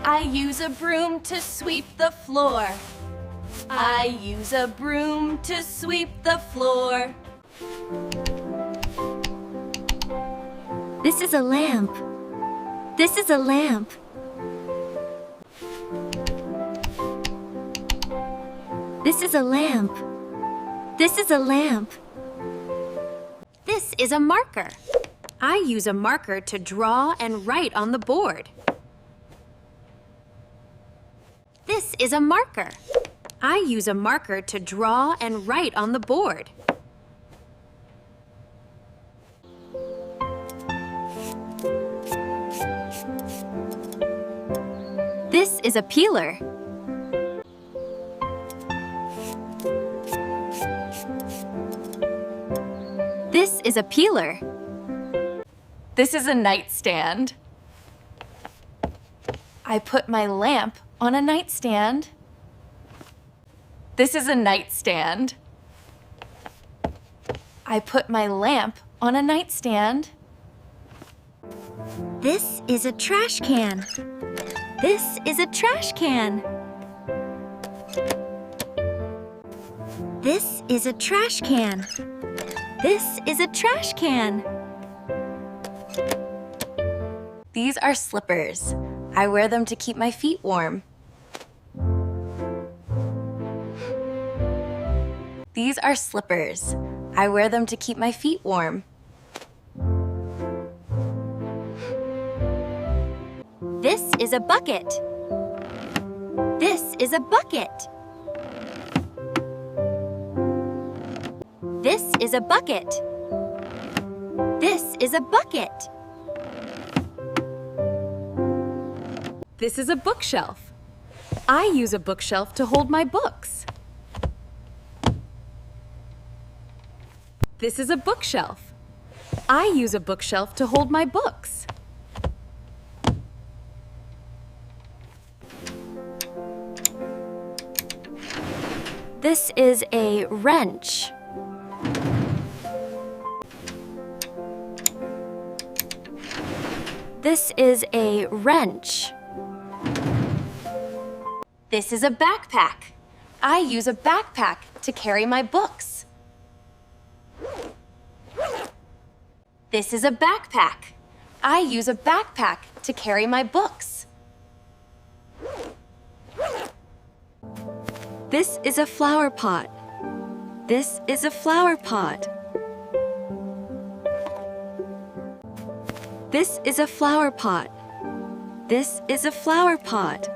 I use a broom to sweep the floor. I use a broom to sweep the floor. This is a lamp. This is a lamp. This is a lamp. This is a lamp. This is a marker. I use a marker to draw and write on the board. This is a marker. I use a marker to draw and write on the board. This is a peeler. This is a peeler. This is a nightstand. I put my lamp on a nightstand. This is a nightstand. I put my lamp on a nightstand. This is a trash can. This is a trash can. This is a trash can. This is a trash can. These are slippers. I wear them to keep my feet warm. These are slippers. I wear them to keep my feet warm. This is a bucket. This is a bucket. This is a bucket. This is a bucket. This is a bookshelf. I use a bookshelf to hold my books. This is a bookshelf. I use a bookshelf to hold my books. This is a wrench. This is a wrench. This is a backpack. I use a backpack to carry my books. This is a backpack. I use a backpack to carry my books. This is a flower pot. This is a flower pot. This is a flower pot. This is a flower pot.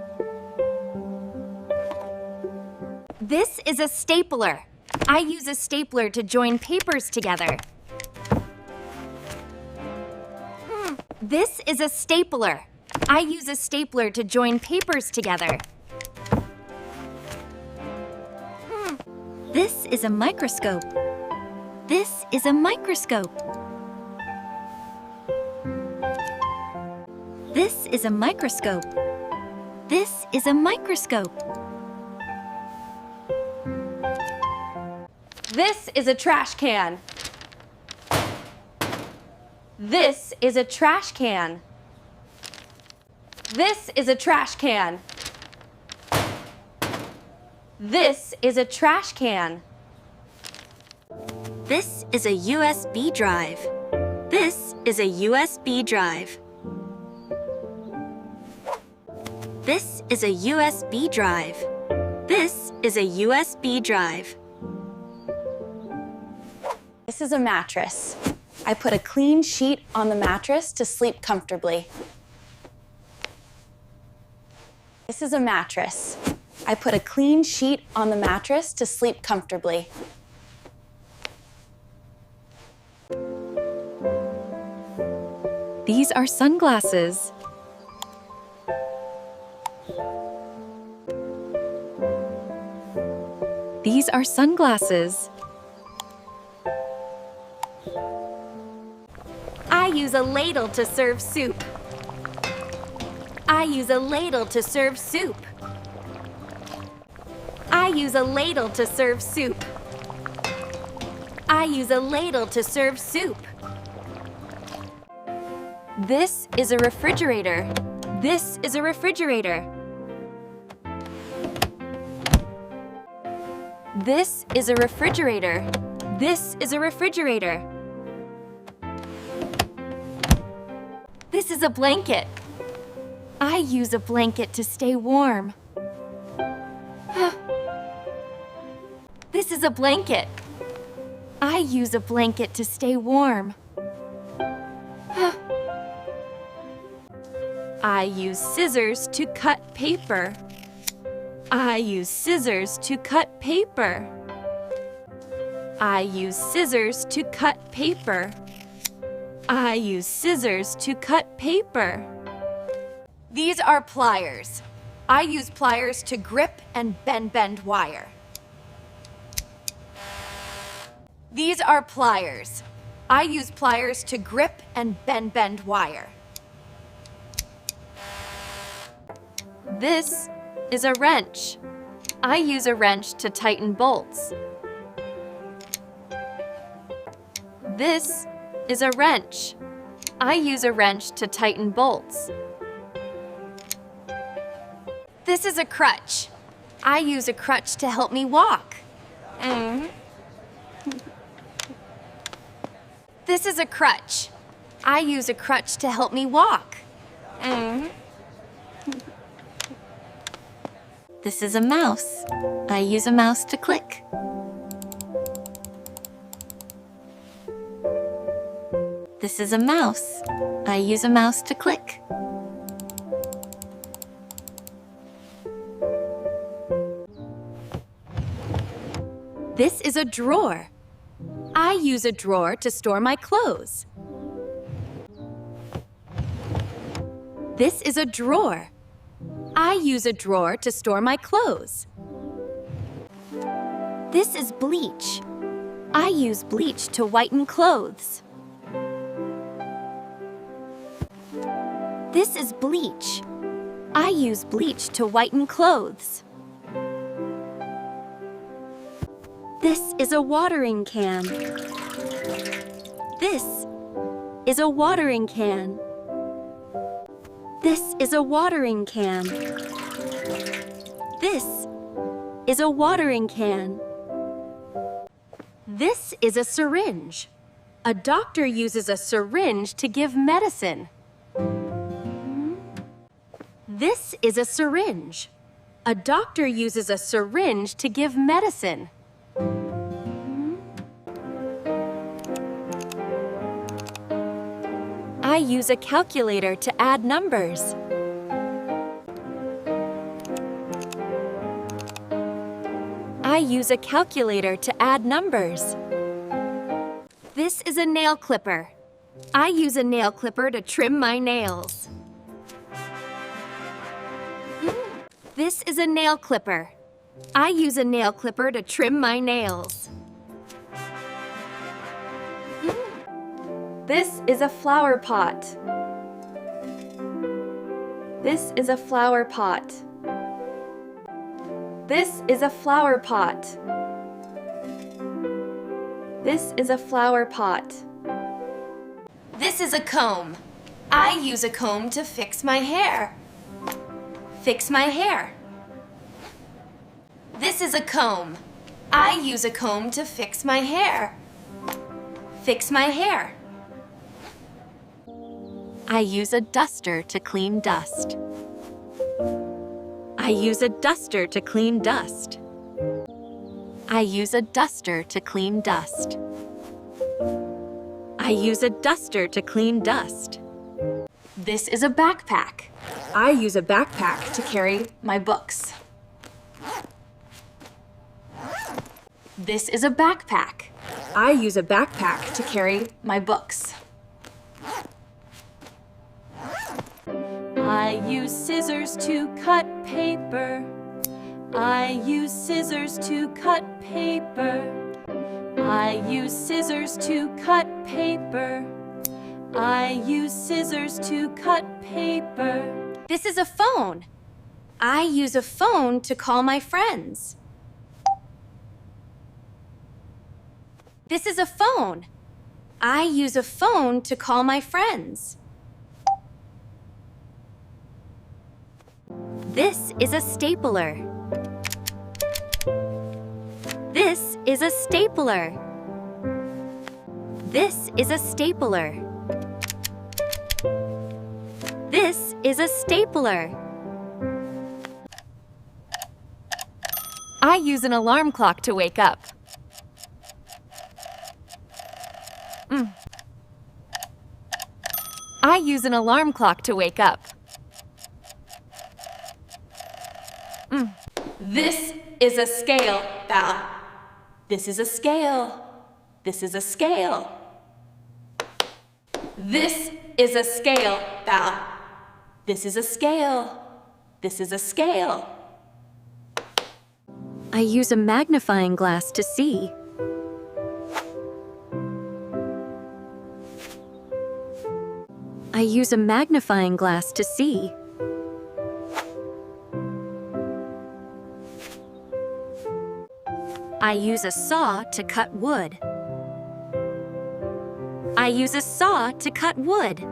This is a stapler. I use a stapler to join papers together.
This is a stapler. I use a stapler to join papers together. This is a microscope. This is a microscope. This is a microscope. This is a microscope.
This is a trash can. This is a trash can. This is a trash can. This is a trash can.
This is a USB drive. This is a USB drive. This is a USB drive. This is a USB drive.
This is a mattress. I put a clean sheet on the mattress to sleep comfortably. This is a mattress. I put a clean sheet on the mattress to sleep comfortably.
These are sunglasses. These are sunglasses.
I use a ladle to serve soup. I use a ladle to serve soup. I use a ladle to serve soup. I use a ladle to serve soup.
This is a refrigerator.
This is a refrigerator.
This is a refrigerator.
This is a refrigerator. This is a blanket. I use a blanket to stay warm. This is a blanket. I use a blanket to stay warm. I use scissors to cut paper. I use scissors to cut paper. I use scissors to cut paper. I use scissors to cut paper.
These are pliers. I use pliers to grip and bend wire. These are pliers. I use pliers to grip and bend wire.
This is a wrench. I use a wrench to tighten bolts. This is a wrench. I use a wrench to tighten bolts. This is a crutch. I use a crutch to help me walk. This is a crutch. I use a crutch to help me walk. This is a mouse. I use a mouse to click. This is a mouse. I use a mouse to click. This is a drawer. I use a drawer to store my clothes. This is a drawer. I use a drawer to store my clothes. This is bleach. I use bleach to whiten clothes. This is bleach. I use bleach to whiten clothes. This is a watering can. This is a watering can. This is a watering can. This is a watering can. This is a syringe. A doctor uses a syringe to give medicine. This is a syringe. A doctor uses a syringe to give medicine. I use a calculator to add numbers. I use a calculator to add numbers. This is a nail clipper. I use a nail clipper to trim my nails. This is a nail clipper. I use a nail clipper to trim my nails. This is a flower pot. This is a flower pot. This is a flower pot. This is a flower pot. This is a comb. I use a comb to fix my hair. Fix my hair. This is a comb. I use a comb to fix my hair. Fix my hair. I use a duster to clean dust. I use a duster to clean dust. I use a duster to clean dust. I use a duster to clean dust. This is a backpack. I use a backpack to carry my books. This is a backpack. I use a backpack to carry my books. I use scissors to cut paper. I use scissors to cut paper. I use scissors to cut paper. I use scissors to cut paper. This is a phone. I use a phone to call my friends. This is a phone. I use a phone to call my friends. This is a stapler. This is a stapler. This is a stapler. This is a stapler. I use an alarm clock to wake up. I use an alarm clock to wake up. This is a scale, Bella. This is a scale. This is a scale. This is a scale, Bella. This is a scale. This is a scale. I use a magnifying glass to see. I use a magnifying glass to see. I use a saw to cut wood. I use a saw to cut wood.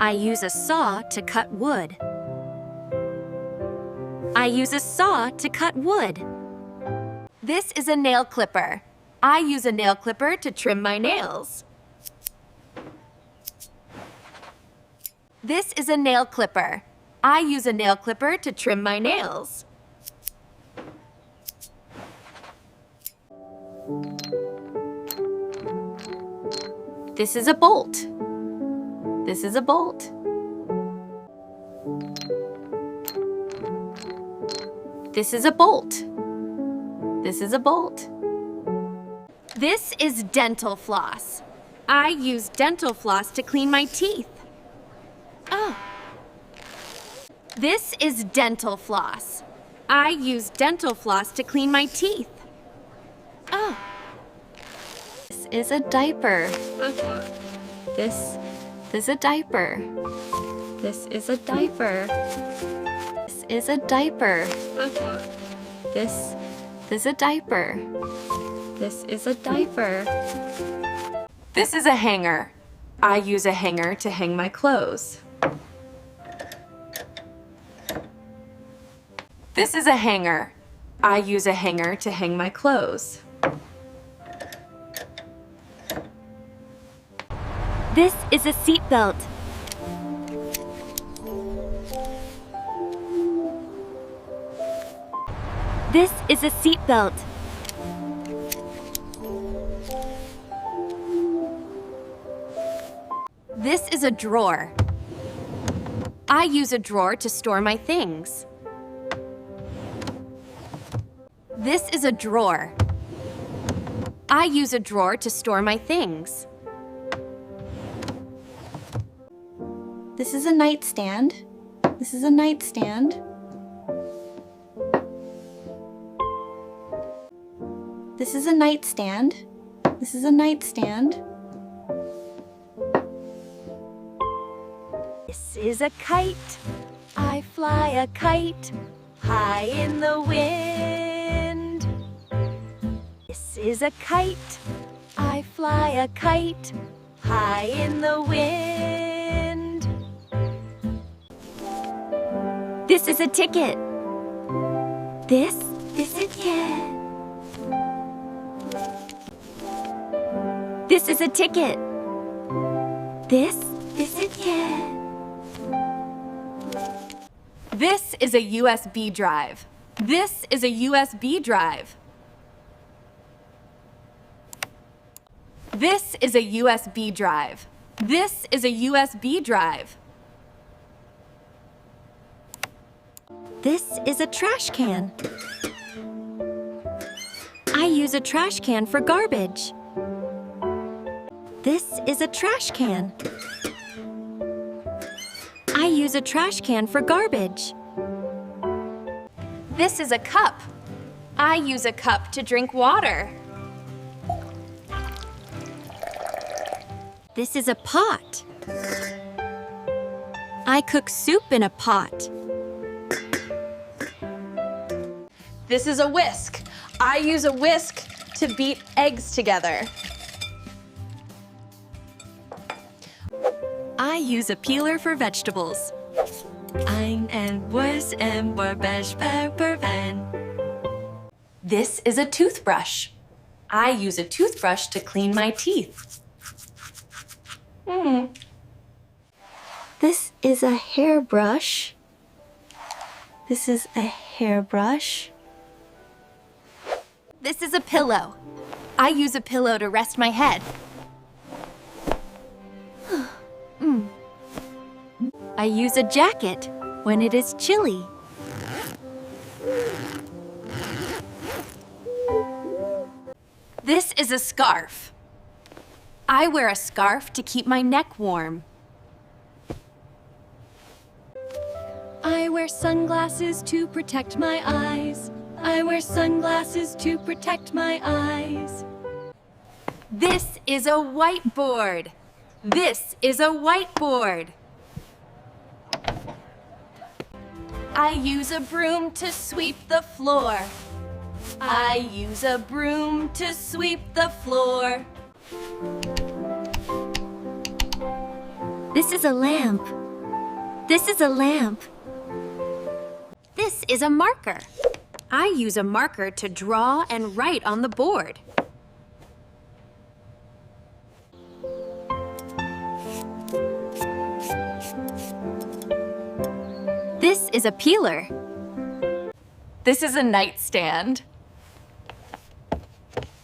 I use a saw to cut wood. I use a saw to cut wood. This is a nail clipper. I use a nail clipper to trim my nails. This is a nail clipper. I use a nail clipper to trim my nails. This is a bolt. This is a bolt. This is a bolt. This is a bolt. This is dental floss. I use dental floss to clean my teeth. Oh. This is dental floss. I use dental floss to clean my teeth. Oh. This is a diaper. This is a diaper. This is a diaper. This is a diaper. This is a diaper. This is a diaper. This is a hanger. I use a hanger to hang my clothes. This is a hanger. I use a hanger to hang my clothes. This is a seat belt. This is a seat belt. This is a drawer. I use a drawer to store my things. This is a drawer. I use a drawer to store my things.
This is a nightstand. This is a nightstand. This is a nightstand. This is a nightstand.
This is a kite. I fly a kite high in the wind. This is a kite. I fly a kite high in the wind. This is a ticket. This is a ticket. This is a ticket. This is a ticket.
This is a USB drive. This is a USB drive. This is a USB drive. This is a USB drive.
This is a trash can. I use a trash can for garbage. This is a trash can. I use a trash can for garbage.
This is a cup. I use a cup to drink water.
This is a pot. I cook soup in a pot.
This is a whisk. I use a whisk to beat eggs together.
I use a peeler for vegetables. Ein and was and were besh pepper van.
This is a toothbrush. I use a toothbrush to clean my teeth.
This is a hairbrush. This is a hairbrush.
This is a pillow. I use a pillow to rest my head.
I use a jacket when it is chilly.
This is a scarf. I wear a scarf to keep my neck warm.
I wear sunglasses to protect my eyes. I wear sunglasses to protect my eyes.
This is a whiteboard. This is a whiteboard. I use a broom to sweep the floor. I use a broom to sweep the floor.
This is a lamp. This is a lamp.
This is a marker. I use a marker to draw and write on the board. This is a peeler. This is a nightstand.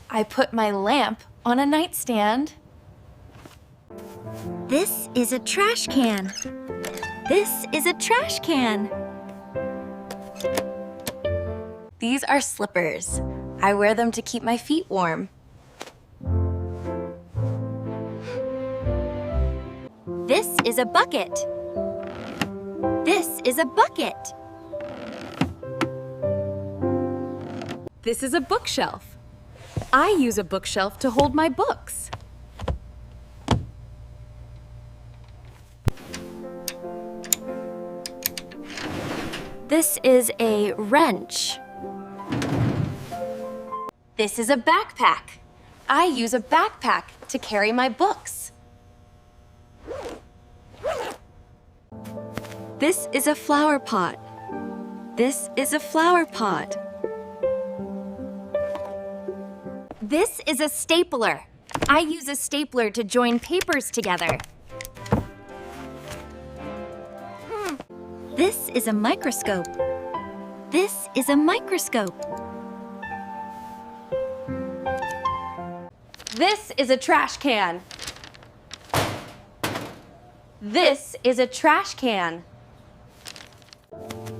I put my lamp on a nightstand.
This is a trash can. This is a trash can.
These are slippers. I wear them to keep my feet warm.
This is a bucket. This is a bucket.
This is a bookshelf. I use a bookshelf to hold my books.
This is a wrench.
This is a backpack. I use a backpack to carry my books.
This is a flower pot. This is a flower pot.
This is a stapler. I use a stapler to join papers together.
This is a microscope. This is a microscope.
This is a trash can. This is a trash can.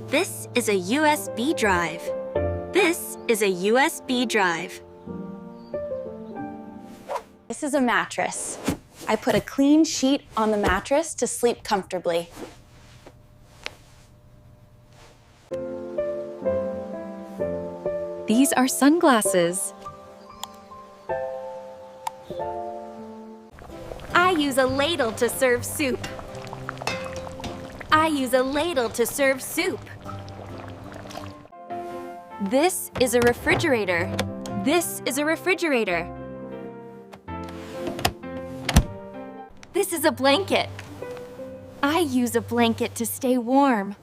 This is a USB drive. This is a USB drive.
This is a mattress.
I put a clean sheet on the mattress to sleep comfortably.
These are sunglasses.
I use a ladle to serve soup. I use a ladle to serve soup.
This is a refrigerator. This is a refrigerator.
This is a blanket. I use a blanket to stay warm.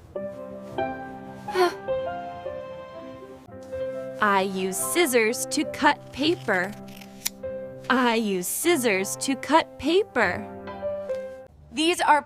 I use scissors to cut paper. I use scissors to cut paper.
These are